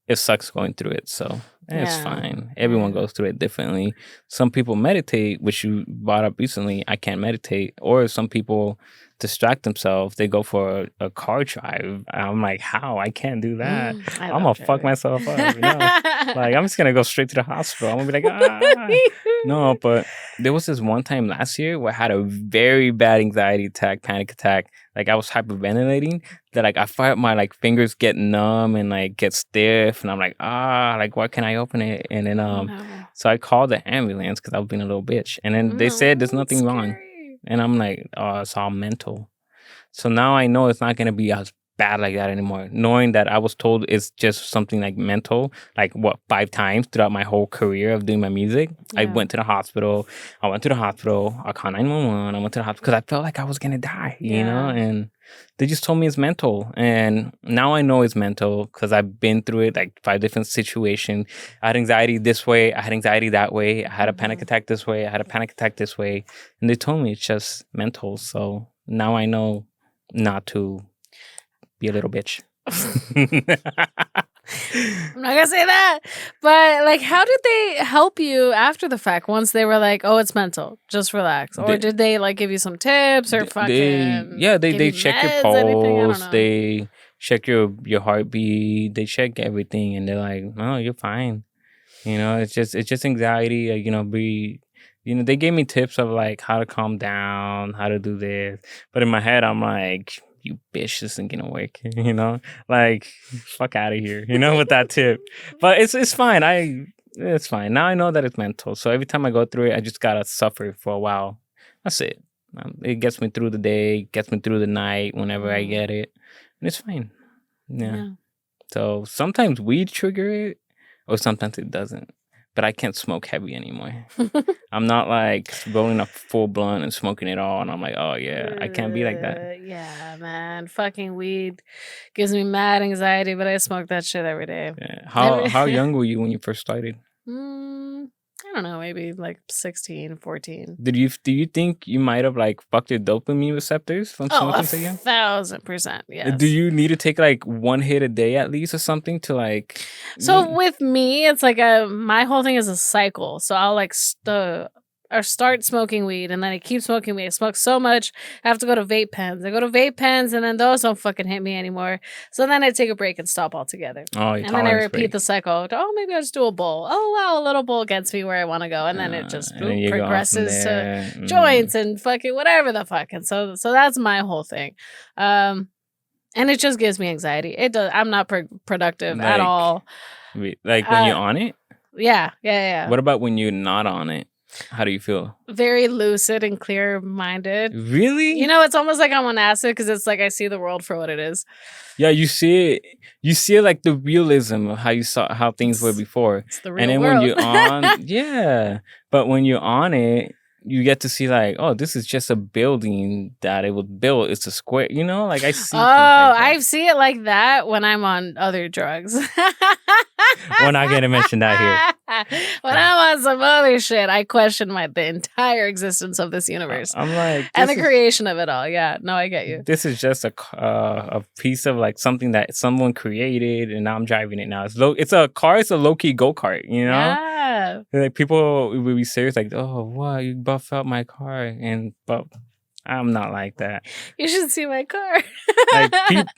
it sucks going through it. So it's fine. Everyone goes through it differently. Some people meditate, which you brought up recently. I can't meditate. Or some people distract themselves. They go for a car drive. I'm like, how? I can't do that. I'm going to fuck myself up. Like, I'm just going to go straight to the hospital. I'm going to be like, No, but there was this one time last year where I had a very bad anxiety attack, panic attack. Like, I was hyperventilating that, like, I felt my, like, fingers get numb and, like, get stiff. And I'm like, like, why can't I open it? And then, so I called the ambulance because I was being a little bitch. And then they said there's nothing wrong. And I'm like, oh, it's all mental. So now I know it's not going to be as bad like that anymore. Knowing that I was told it's just something like mental, like 5 times throughout my whole career of doing my music. I went to the hospital. I called 911. I went to the hospital because I felt like I was going to die, and they just told me it's mental. And now I know it's mental because I've been through it, like 5 different situations. I had anxiety this way. I had anxiety that way. I had a panic attack this way. I had a panic attack this way. And they told me it's just mental. So now I know not to be a little bitch. I'm not gonna say that, but like, how did they help you after the fact? Once they were like, "Oh, it's mental, just relax," or did they like give you some tips or they check your pulse, they check your heartbeat, they check everything, and they're like, "Oh, you're fine." It's just anxiety. They gave me tips of like how to calm down, how to do this, but in my head, I'm like, you bitch, this isn't gonna work, like, fuck out of here, with that tip. But it's fine. It's fine. Now I know that it's mental. So every time I go through it, I just gotta suffer for a while. That's it. It gets me through the day, gets me through the night whenever I get it. And it's fine. Yeah. So sometimes weed trigger it, or sometimes it doesn't. But I can't smoke heavy anymore. I'm not like rolling a full blunt and smoking it all. And I'm like, oh yeah, I can't be like that. Yeah, man. Fucking weed gives me mad anxiety, but I smoke that shit every day. Yeah. How young were you when you first started? I don't know, maybe like 16, 14. Do you think you might have like fucked your dopamine receptors from smoking so young? 1,000%, yes. Do you need to take like 1 hit a day at least or something to like? So with me, it's like my whole thing is a cycle. So I'll like start smoking weed, and then I keep smoking weed. I smoke so much, I have to go to vape pens. I go to vape pens, and then those don't fucking hit me anymore. So then I take a break and stop altogether. And then I repeat the cycle. Oh, maybe I'll just do a bowl. Oh, wow, a little bowl gets me where I want to go. And then it just progresses to joints and fucking whatever the fuck. And so that's my whole thing. And it just gives me anxiety. It does. I'm not productive at all. Like when you're on it? Yeah. What about when you're not on it? How do you feel? Very lucid and clear-minded. Really? It's almost like I'm on acid because it's like I see the world for what it is. Yeah, you see it. You see like the realism of how you saw how things were before. It's the real and then world. When you're on, but when you're on it, you get to see like, oh, this is just a building that it was built. It's a square, like I see. Oh, I see it like that when I'm on other drugs. We're not gonna mention that here. When I'm on some other shit, I question the entire existence of this universe. I'm like, and the creation of it all. Yeah, no, I get you. This is just a piece of like something that someone created, and now I'm driving it now. It's a car. It's a low key go kart. Yeah. Like people will be serious, like, oh, wow, you buff out my car, but I'm not like that. You should see my car.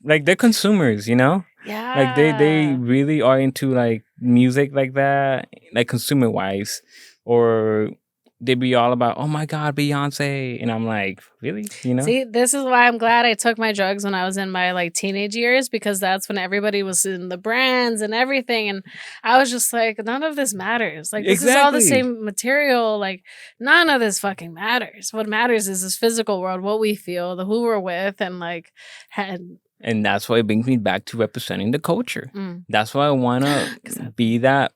Like they're consumers, you know? Like they Yeah. really are into like music like that, like consumer wise. Or they be all about, oh my God, Beyonce. And I'm like, really? You know? See, this is why I'm glad I took my drugs when I was in my like teenage years, because that's when everybody was in the brands and everything. And I was just like, none of this matters. Like, this is all the Exactly. same material. Like, none of this fucking matters. What matters is this physical world, what we feel, the who we're with, and like, and And that's why it brings me back to representing the culture. That's why I want to be that,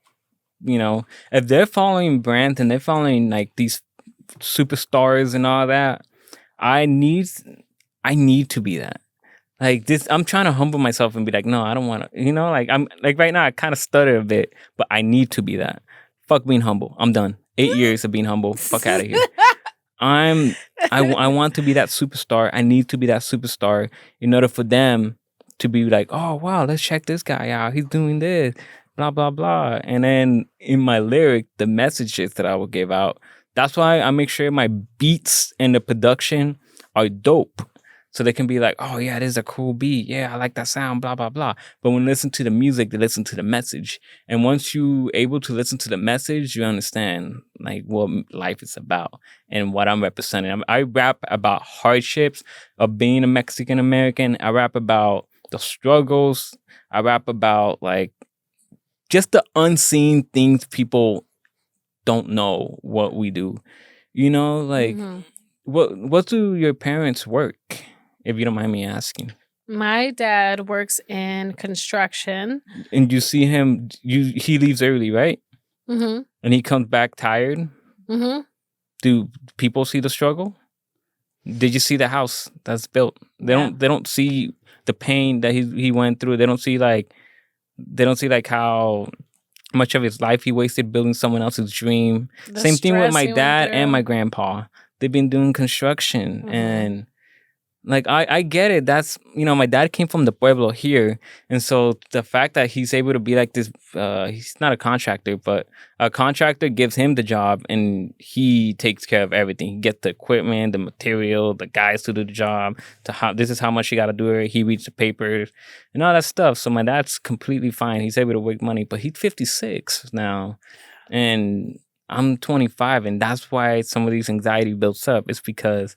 you know, if they're following brands and they're following like these superstars and all that, I need to be that. Like this, I'm trying to humble myself and be like, no, I don't want to, you know, like I'm like right now, I kind of stutter a bit, but I need to be that. Fuck being humble. I'm done. 8 years of being humble. Fuck out of here. I want to be that superstar. I need to be that superstar in order for them to be like, oh wow, let's check this guy out. He's doing this, blah blah blah. And then in my lyric, the messages that I will give out. That's why I make sure my beats and the production are dope. So they can be like, oh yeah, this is a cool beat. Yeah, I like that sound, blah, blah, blah. But when they listen to the music, they listen to the message. And once you able to listen to the message, you understand like what life is about and what I'm representing. I rap about hardships of being a Mexican American. I rap about the struggles. I rap about like just the unseen things people don't know what we do. You know, like what do your parents work? If you don't mind me asking. My dad works in construction. And you see him, he leaves early, right? Mm-hmm. And he comes back tired. Mm-hmm. Do people see the struggle? Did you see the house that's built? They don't see the pain that he went through. They don't see like how much of his life he wasted building someone else's dream. Same thing with my dad and my grandpa. They've been doing construction and like I get it. That's, you know, my dad came from the pueblo here, and so the fact that he's able to be like this, he's not a contractor, but a contractor gives him the job, and he takes care of everything. He gets the equipment, the material, the guys to do the job. This is how much you got to do it. He reads the papers and all that stuff. So my dad's completely fine. He's able to make money, but he's 56 now, and I'm 25, and that's why some of these anxiety builds up. It's because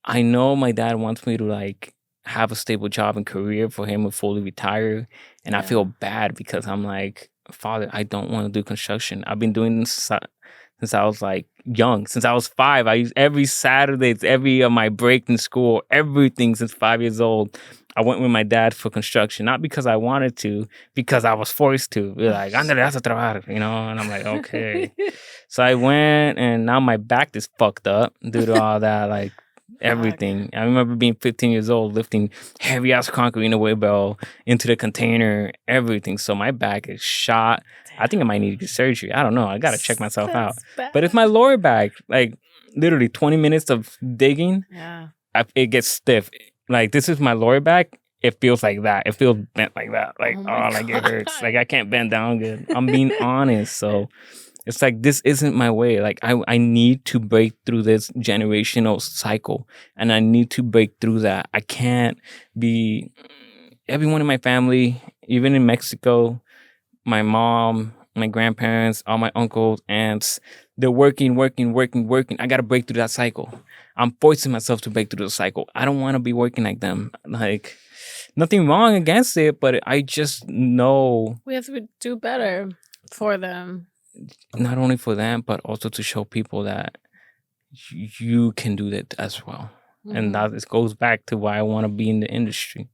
I know my dad wants me to like have a stable job and career for him to fully retire. And I feel bad because I'm like, Father, I don't want to do construction. I've been doing this since I was like young. Since I was 5, I use every Saturday, every my break in school, everything since 5 years old. I went with my dad for construction, not because I wanted to, because I was forced to. Be like, "Ándale, vas a trabajar," you know? And I'm like, okay. So I went, and now my back is fucked up due to all that, like, everything. I remember being 15 years old, lifting heavy ass concrete in a wheelbarrow into the container, everything. So my back is shot. I think I might need to get surgery. I don't know. I gotta check myself out. But it's my lower back. Like literally 20 minutes of digging, it gets stiff. Like this is my lower back. It feels like that. It feels bent like that. Like like it hurts. Like I can't bend down good. I'm being honest. So it's like, this isn't my way. Like, I need to break through this generational cycle. And I need to break through that. I can't be... Everyone in my family, even in Mexico, my mom, my grandparents, all my uncles, aunts, they're working. I got to break through that cycle. I'm forcing myself to break through the cycle. I don't want to be working like them. Like, nothing wrong against it, but I just know... We have to do better for them. Not only for them, but also to show people that you can do that as well. And that it goes back to why I want to be in the industry.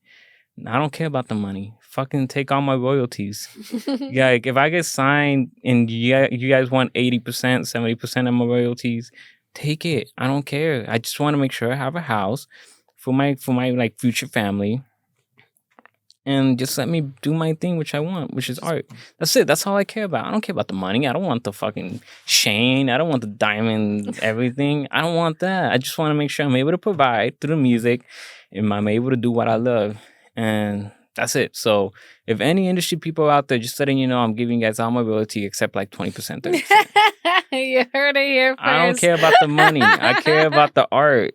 I don't care about the money. Fucking take all my royalties. Yeah, like if I get signed and you guys want 80%, 70% of my royalties, take it. I don't care. I just want to make sure I have a house for my like future family. And just let me do my thing, which I want, which is art. That's it. That's all I care about. I don't care about the money. I don't want the fucking chain. I don't want the diamond, everything. I don't want that. I just want to make sure I'm able to provide through the music and I'm able to do what I love. And that's it. So if any industry people out there, just letting you know, I'm giving you guys all my royalty except like 20%, 30%. You heard it here first. I don't care about the money. I care about the art.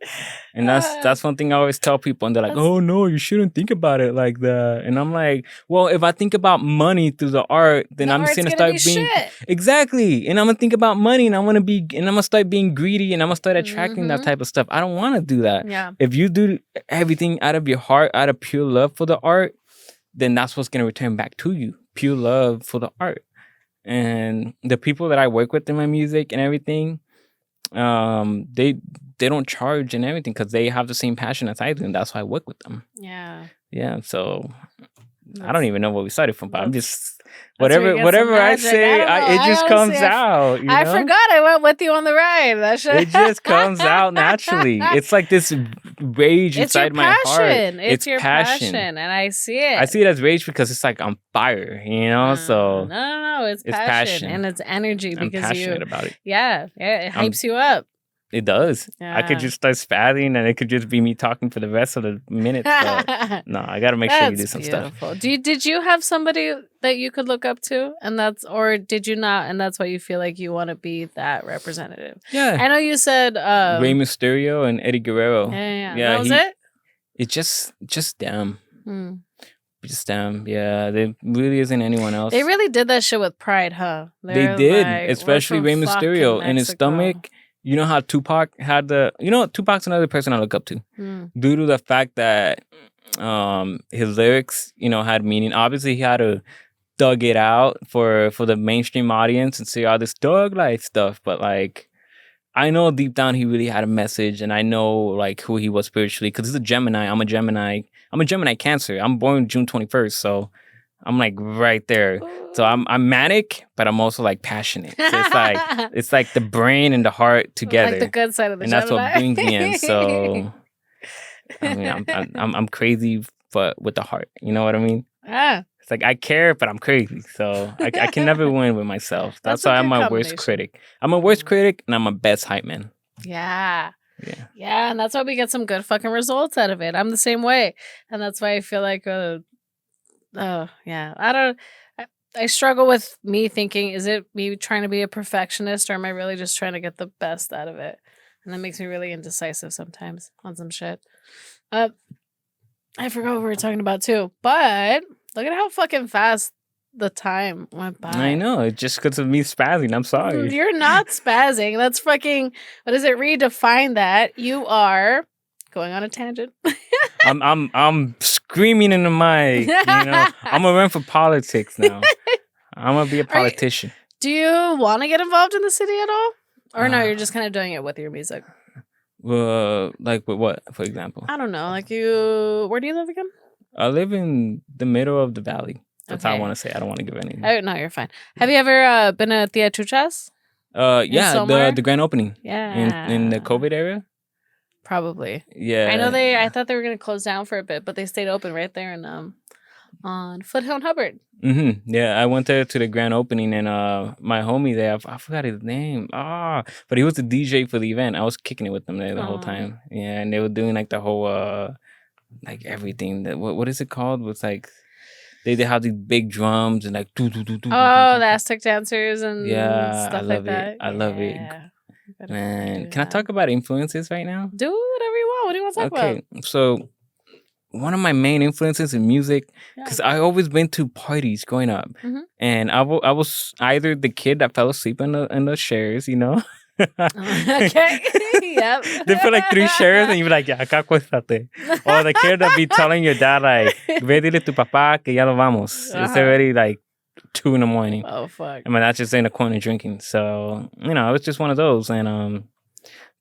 And that's one thing I always tell people. And they're like, oh, no, you shouldn't think about it like that. And I'm like, well, if I think about money through the art, then I'm just going to start being... Shit. Exactly. And I'm going to think about money and I'm going to start being greedy and I'm going to start attracting that type of stuff. I don't want to do that. Yeah. If you do everything out of your heart, out of pure love for the art, then that's what's going to return back to you. Pure love for the art. And the people that I work with in my music and everything, they don't charge and everything because they have the same passion as I do, and that's why I work with them. Yeah. So I don't even know where we started from, but I'm just whatever I say, it just comes out. You know? I forgot I went with you on the ride. It just comes out naturally. It's like this rage inside my heart. It's your passion, and I see it. I see it as rage because it's like on fire, you know. So no, it's passion and it's energy because I'm passionate about it. Yeah, it hypes you up. It does. Yeah. I could just start spazzing and it could just be me talking for the rest of the minutes. But no, I got to make sure you do some stuff. Did you have somebody that you could look up to or did you not? And that's why you feel like you want to be that representative? Yeah. I know you said Rey Mysterio and Eddie Guerrero. Yeah. That was it? It's just them. Just them. Yeah. There really isn't anyone else. They really did that shit with pride, huh? They did. Especially Rey Mysterio and his stomach. You know how Tupac had Tupac's another person I look up to. Due to the fact that his lyrics, had meaning. Obviously, he had to thug it out for the mainstream audience and say all this thug life stuff. But like, I know deep down he really had a message, and I know like who he was spiritually because he's a Gemini. I'm a Gemini. I'm a Gemini Cancer. I'm born June 21st, so I'm like right there. So I'm manic, but I'm also like passionate. So it's like the brain and the heart together. Like the good side of the Gemini. And that's what brings me in. So I mean, I'm crazy, but with the heart. You know what I mean? Yeah. It's like I care, but I'm crazy. So I can never win with myself. That's why I'm my worst critic. I'm a worst critic, and I'm my best hype man. Yeah. Yeah, and that's why we get some good fucking results out of it. I'm the same way, and that's why I feel like I struggle with me thinking, is it me trying to be a perfectionist or am I really just trying to get the best out of it? And that makes me really indecisive sometimes on some shit. I forgot what we were talking about too, but look at how fucking fast the time went by. I know, it's just because of me spazzing. I'm sorry. You're not spazzing. That's fucking, what does it redefine that? You are going on a tangent. I'm screaming in the mic. I'm gonna run for politics now. I'm gonna be a politician. Do you want to get involved in the city at all, or no? You're just kind of doing it with your music. Like with what, for example? I don't know. Like where do you live again? I live in the middle of the valley. That's how I want to say. I don't want to give anything. Oh no, you're fine. Have you ever been at Tia Chuchas? Yeah, the grand opening. Yeah, in the COVID era. Probably. Yeah. I know I thought they were going to close down for a bit, but they stayed open right there in on Foothill and Hubbard. Yeah, I went there to the grand opening and my homie there, I forgot his name. But he was the DJ for the event. I was kicking it with them there the whole time. Yeah, and they were doing like the whole like everything. What is it called? It's like they have these big drums and like the Aztec dancers and stuff like that. I love it. Man, can I talk about influences right now? Do whatever you want. What do you want to talk about? Okay, so one of my main influences in music, because I always been to parties growing up, and I was either the kid that fell asleep in the chairs, Okay. Yep. They put like 3 chairs, and you be like, "Ya, acá acuéstate." Or the kid that be telling your dad like, "Ve dile tu papá que ya lo vamos." It's already like 2 a.m. Oh fuck! I mean, that's just in the corner drinking. So it was just one of those, and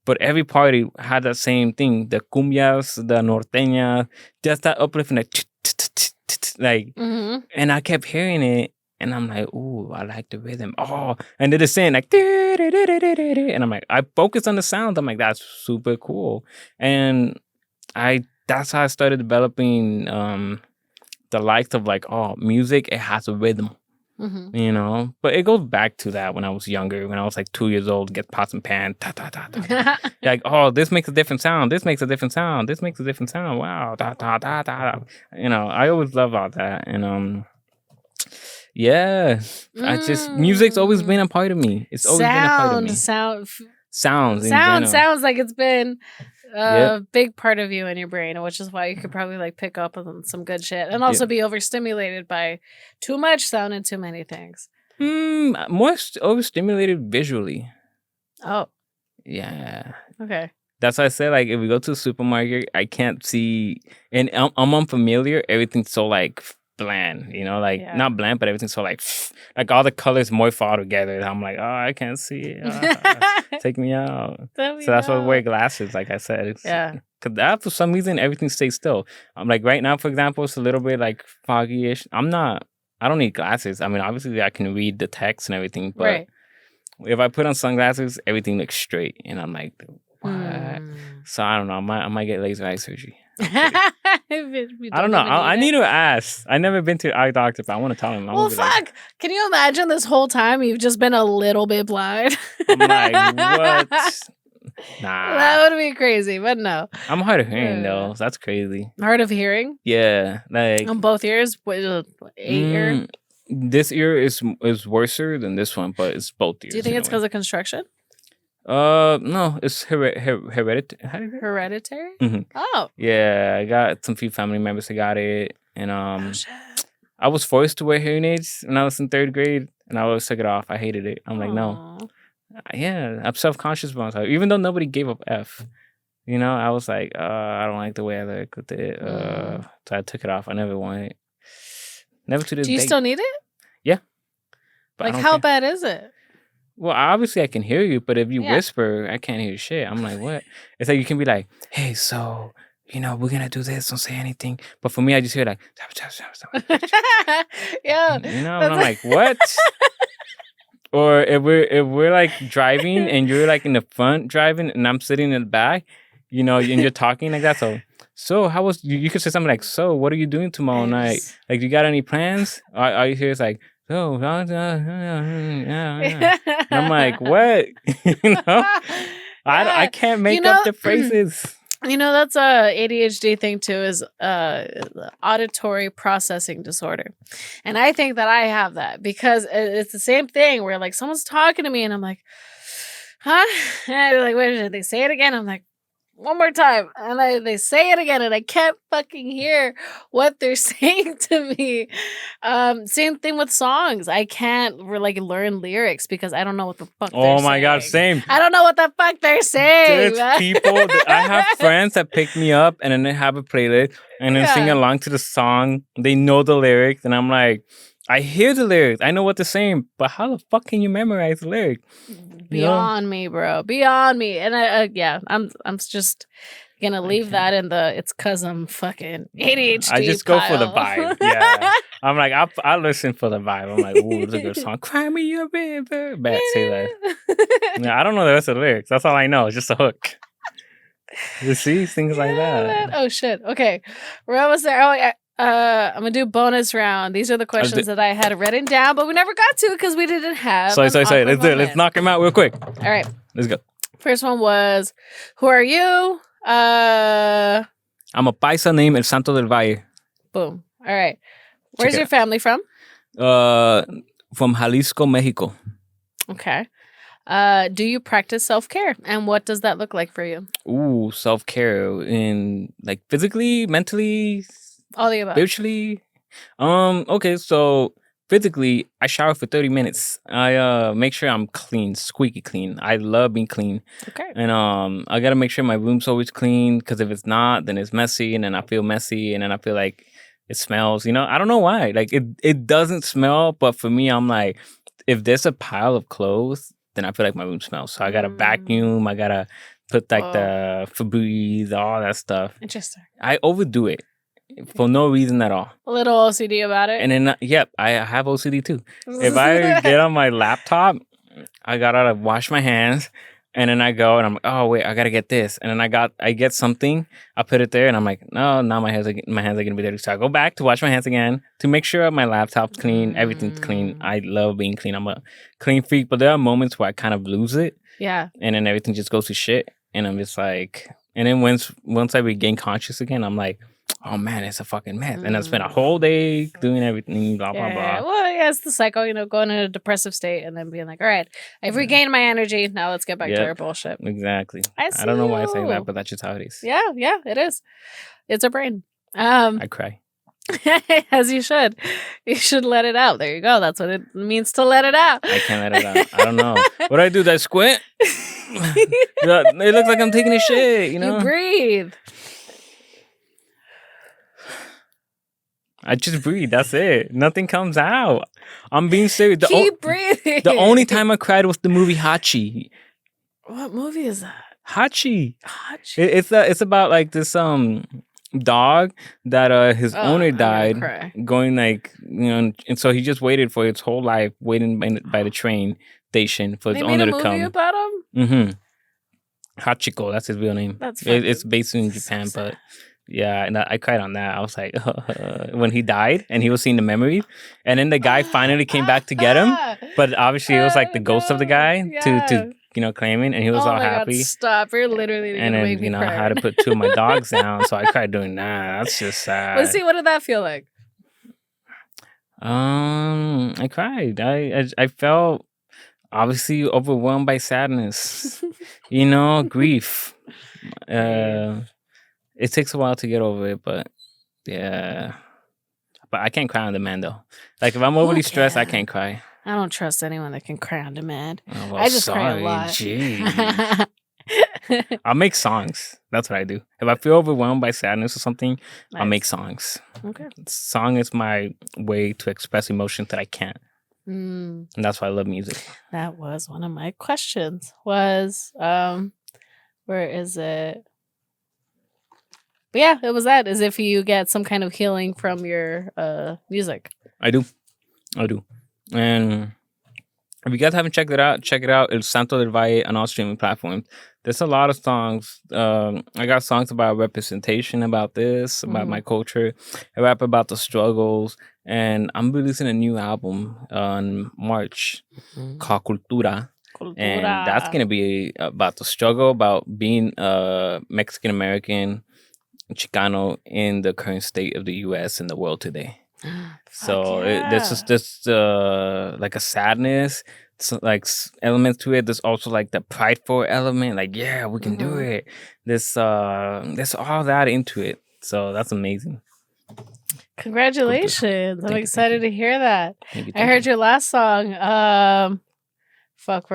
but every party had that same thing: the cumbias, the norteña, just that uplifting, like, and I kept hearing it, and I'm like, "Ooh, I like the rhythm." And they're just saying like, and I'm like, I focus on the sound. I'm like, that's super cool, and that's how I started developing the likes of like, music. It has a rhythm. But it goes back to that when I was younger, when I was like 2 years old, get pots and pans, ta ta ta ta. Like, this makes a different sound. This makes a different sound. This makes a different sound. Wow, ta ta ta ta. I always love all that, and Yeah. Music's always been a part of me. It's always been a part of me. Sounds in general. Sounds like it's been a big part of you and your brain, which is why you could probably like pick up on some good shit and also be overstimulated by too much sound and too many things. More overstimulated visually. Oh. Yeah. Okay. That's why I said, like, if we go to the supermarket, I can't see, and I'm unfamiliar. Everything's so like bland, you know, like not bland, but everything's so like all the colors morph all together. And I'm like, oh, I can't see it. Take me out. So that's why I wear glasses. Like I said, because that for some reason everything stays still. I'm like right now, for example, it's a little bit like foggy-ish. I don't need glasses. I mean, obviously I can read the text and everything, but if I put on sunglasses, everything looks straight, and I'm like, what? So I don't know. I might get laser eye surgery. I don't know. I need to ask. I've never been to an eye doctor, but I want to tell him. Well, fuck. Like, can you imagine this whole time you've just been a little bit blind? I'm like, what? Nah. That would be crazy, but no. I'm hard of hearing, though. So that's crazy. Hard of hearing? Yeah. Like on both ears? 8 ear? This ear is worse than this one, but it's both ears. Do you think it's because of construction? No, it's hereditary. Hereditary? Mm-hmm. Oh. Yeah, I got some few family members that got it, and I was forced to wear hearing aids when I was in 3rd grade, and I always took it off. I hated it. I'm like, no. Yeah, I'm self-conscious about myself, even though nobody gave up F. You know, I was like, I don't like the way I look with it. So I took it off. I never wanted it. Never to this day. Do you still need it? Yeah. But like, how bad is it? Well, obviously I can hear you, but if you whisper, I can't hear shit. I'm like, what? It's like you can be like, hey, so, you know, we're going to do this. Don't say anything. But for me, I just hear like, yeah. You know, and I'm like, what? Or if we're like driving and you're like in the front driving and I'm sitting in the back, you know, and you're talking like that. So how was you could say something like, so what are you doing tomorrow night? Like, you got any plans? All you hear is like, oh, yeah. I'm like, what? You know? I can't make up the phrases. You know, that's a ADHD thing too, is auditory processing disorder. And I think that I have that because it's the same thing where like someone's talking to me and I'm like, huh? And I'm like, wait a minute, they say it again. I'm like, one more time. And they say it again and I can't fucking hear what they're saying to me. Same thing with songs. I can't like learn lyrics because I don't know what the fuck they're saying. Oh my God, same. I don't know what the fuck they're saying. There's people I have friends that pick me up and then they have a playlist and then sing along to the song. They know the lyrics and I'm like, I hear the lyrics. I know what they're saying, but how the fuck can you memorize the lyrics? Beyond me, bro. Beyond me. And I'm just gonna leave that in the it's cause I'm fucking ADHD. I just go for the vibe. Yeah. I'm like, I listen for the vibe. I'm like, ooh, it's a good song. Cry me a river. Bad Taylor. Yeah, I don't know the rest of the lyrics. That's all I know. It's just a hook. You see? Things like that. Man. Oh shit. Okay. We're almost there. I'm gonna do bonus round. These are the questions that I had written down, but we never got to because we didn't have. Sorry. Let's do it. Let's knock him out real quick. All right. Let's go. First one was, who are you? I'm a paisa named El Santo Del Valle. Boom. All right. Where's your family from? From Jalisco, Mexico. Okay. Do you practice self-care? And what does that look like for you? Ooh, self-care in like physically, mentally, all the above. Spiritually. Okay, so physically, I shower for 30 minutes. I make sure I'm clean, squeaky clean. I love being clean. Okay. And I gotta make sure my room's always clean because if it's not, then it's messy, and then I feel messy, and then I feel like it smells. You know, I don't know why. Like it doesn't smell, but for me, I'm like, if there's a pile of clothes, then I feel like my room smells. So I gotta vacuum. I gotta put like the Febreze, all that stuff. Interesting. I overdo it. For no reason at all. A little OCD about it? And then, I have OCD too. If I get on my laptop, I gotta wash my hands. And then I go and I'm like, oh, wait, I gotta get this. And then I get something, I put it there and I'm like, no, now my hands are gonna be dirty. So I go back to wash my hands again to make sure my laptop's clean, everything's clean. I love being clean. I'm a clean freak, but there are moments where I kind of lose it. Yeah. And then everything just goes to shit. And I'm just like, and then once I regain conscious again, I'm like, oh man, it's a fucking mess. And I spent a whole day doing everything, blah, blah, blah. Well, yeah, it's the cycle, going in a depressive state and then being like, all right, I've regained my energy. Now let's get back to our bullshit. Exactly. I don't know why I say that, but that's just how it is. Yeah, it is. It's a brain. I cry. As you should. You should let it out. There you go. That's what it means to let it out. I can't let it out. I don't know. What do I do? Do I squint? It looks like I'm taking a shit, You breathe. I just breathe. That's it. Nothing comes out. I'm being serious. Keep breathing. The only time I cried was the movie Hachi. What movie is that? Hachi. It's about like this dog that his owner died, going like and so he just waited for his whole life waiting by the train station for his owner to come. They made a movie about him? Mm-hmm. Hachiko, that's his real name. It's based in Japan, but yeah, and I cried on that. I was like, when he died and he was seeing the memories, and then the guy finally came back to get him, but obviously it was like the ghost of the guy to claiming, and he was all happy. God, stop! You're literally and then I had to put two of my dogs down, so I cried doing that. That's just sad. Let's see, what did that feel like? I cried. I felt obviously overwhelmed by sadness. Grief. It takes a while to get over it, but yeah. But I can't cry on demand though. Like if I'm overly stressed, I can't cry. I don't trust anyone that can cry on demand. Oh, well, I just cry a lot. Jeez. I'll make songs. That's what I do. If I feel overwhelmed by sadness or something, I'll make songs. Okay. Song is my way to express emotion that I can't. And that's why I love music. That was one of my questions. Was where is it? But yeah, it was that. Is if you get some kind of healing from your music. I do. And if you guys haven't checked it out, check it out. It's Santo Del Valle on all streaming platforms. There's a lot of songs. I got songs about representation, about this, about my culture. I rap about the struggles. And I'm releasing a new album on March called Cultura. And that's going to be about the struggle, about being Mexican-American, Chicano in the current state of the U.S. and the world today. So there's just like a sadness, like elements to it. There's also like the prideful element, like yeah, we can do it. There's all that into it. So that's amazing. Congratulations! I'm excited to hear that. I heard your last song. Where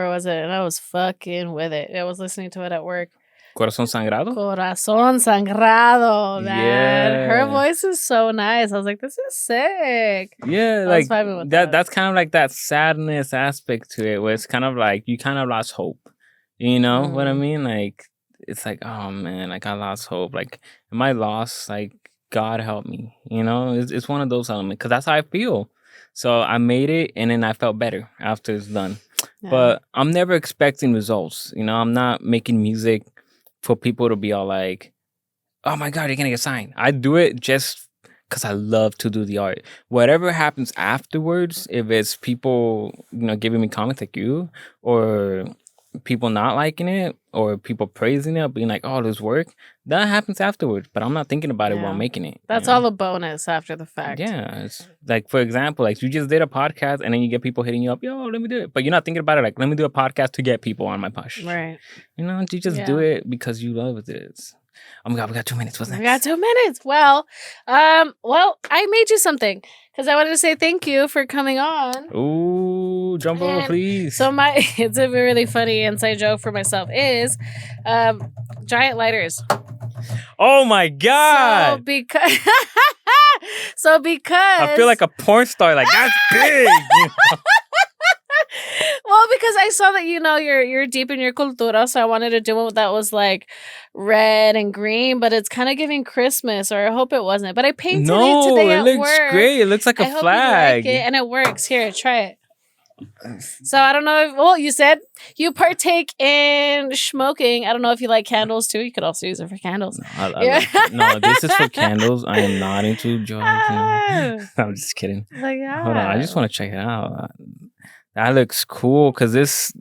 was it? And I was fucking with it. I was listening to it at work. Corazón Sangrado? Corazón Sangrado, man. Yeah. Her voice is so nice. I was like, this is sick. Yeah, like that's kind of like that sadness aspect to it, where it's kind of like you kind of lost hope. You know what I mean? Like, it's like, oh man, like I lost hope. Like, am I lost? Like, God help me. It's one of those elements, because that's how I feel. So I made it, and then I felt better after it's done. Yeah. But I'm never expecting results. I'm not making music for people to be all like, oh my God, you're gonna get signed. I do it just because I love to do the art. Whatever happens afterwards, if it's people, giving me comments like you, or people not liking it, or people praising it, being like, oh, this work, that happens afterwards. But I'm not thinking about it while making it. That's all a bonus after the fact. Yeah. It's like, for example, like you just did a podcast and then you get people hitting you up, yo, let me do it. But you're not thinking about it like, let me do a podcast to get people on my push. Right. You just do it because you love it. Oh my God, we got 2 minutes. What's next? We got 2 minutes. Well, I made you something because I wanted to say thank you for coming on. Ooh, drum roll, please. So it's a really funny inside joke for myself is giant lighters. Oh my God. So because I feel like a porn star, like that's big. Well, because I saw that you're deep in your cultura, so I wanted to do one that was like red and green, but it's kind of giving Christmas, or I hope it wasn't. But I painted it today at work. It looks great. It looks like a flag. I hope you like it, and it works. Here, try it. So I don't know if, you said you partake in smoking. I don't know if you like candles too. You could also use it for candles. No, this is for candles. I am not into drugs. I'm just kidding. Hold on, I just want to check it out. That looks cool because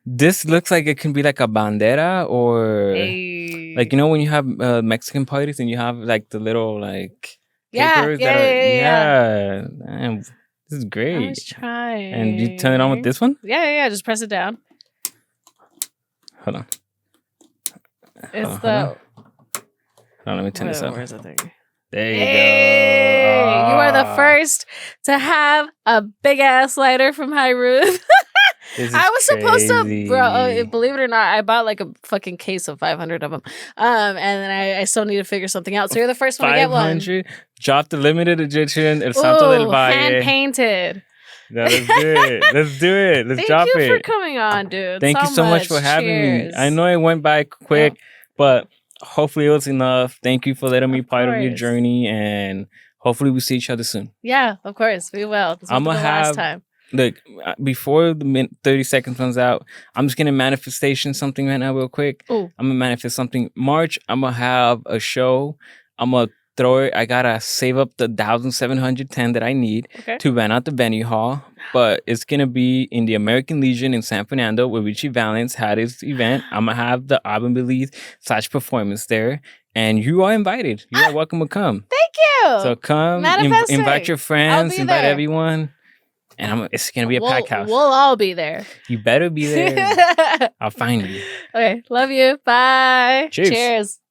This looks like it can be like a bandera or Hey. like, you know, when you have Mexican parties and you have like the little like Yeah, papers yeah, that are, yeah. Man, this is I great. was trying. And you turn it on with this one? Yeah. Just press it down. Hold on. It's Hold on. Let me turn this up. Where's the thing? There you Hey, go. you are the first to have a big ass lighter from High Roof. I was supposed to, bro. Believe it or not, I bought like a fucking case of 500 of them, and then I still need to figure something out. So you're the first one to get one. 500. Drop the limited edition. El Santo del Valle. Hand painted. Yeah, let's do it. Let's do it. Let's drop it. Thank you for coming on, dude. Thank you so much for having me. I know it went by quick, but hopefully it was enough. Thank you for letting me be part of your journey, and hopefully we see each other soon. Yeah, of course we will. I'm gonna have last time. Look, before the 30 seconds runs out, I'm just gonna manifestation something right now real quick. Ooh. I'm gonna manifest something. March, I'm gonna have a show. I'm gonna throw it. I gotta save up the 1,710 that I need to rent out the venue hall. But it's gonna be in the American Legion in San Fernando, where Richie Valens had his event. I'm gonna have the album release / performance there, and you are invited. You are welcome to come. Thank you. So come, invite your friends, invite everyone, and it's gonna be a packed house. We'll all be there. You better be there. I'll find you. Okay, love you. Bye. Cheers. Cheers.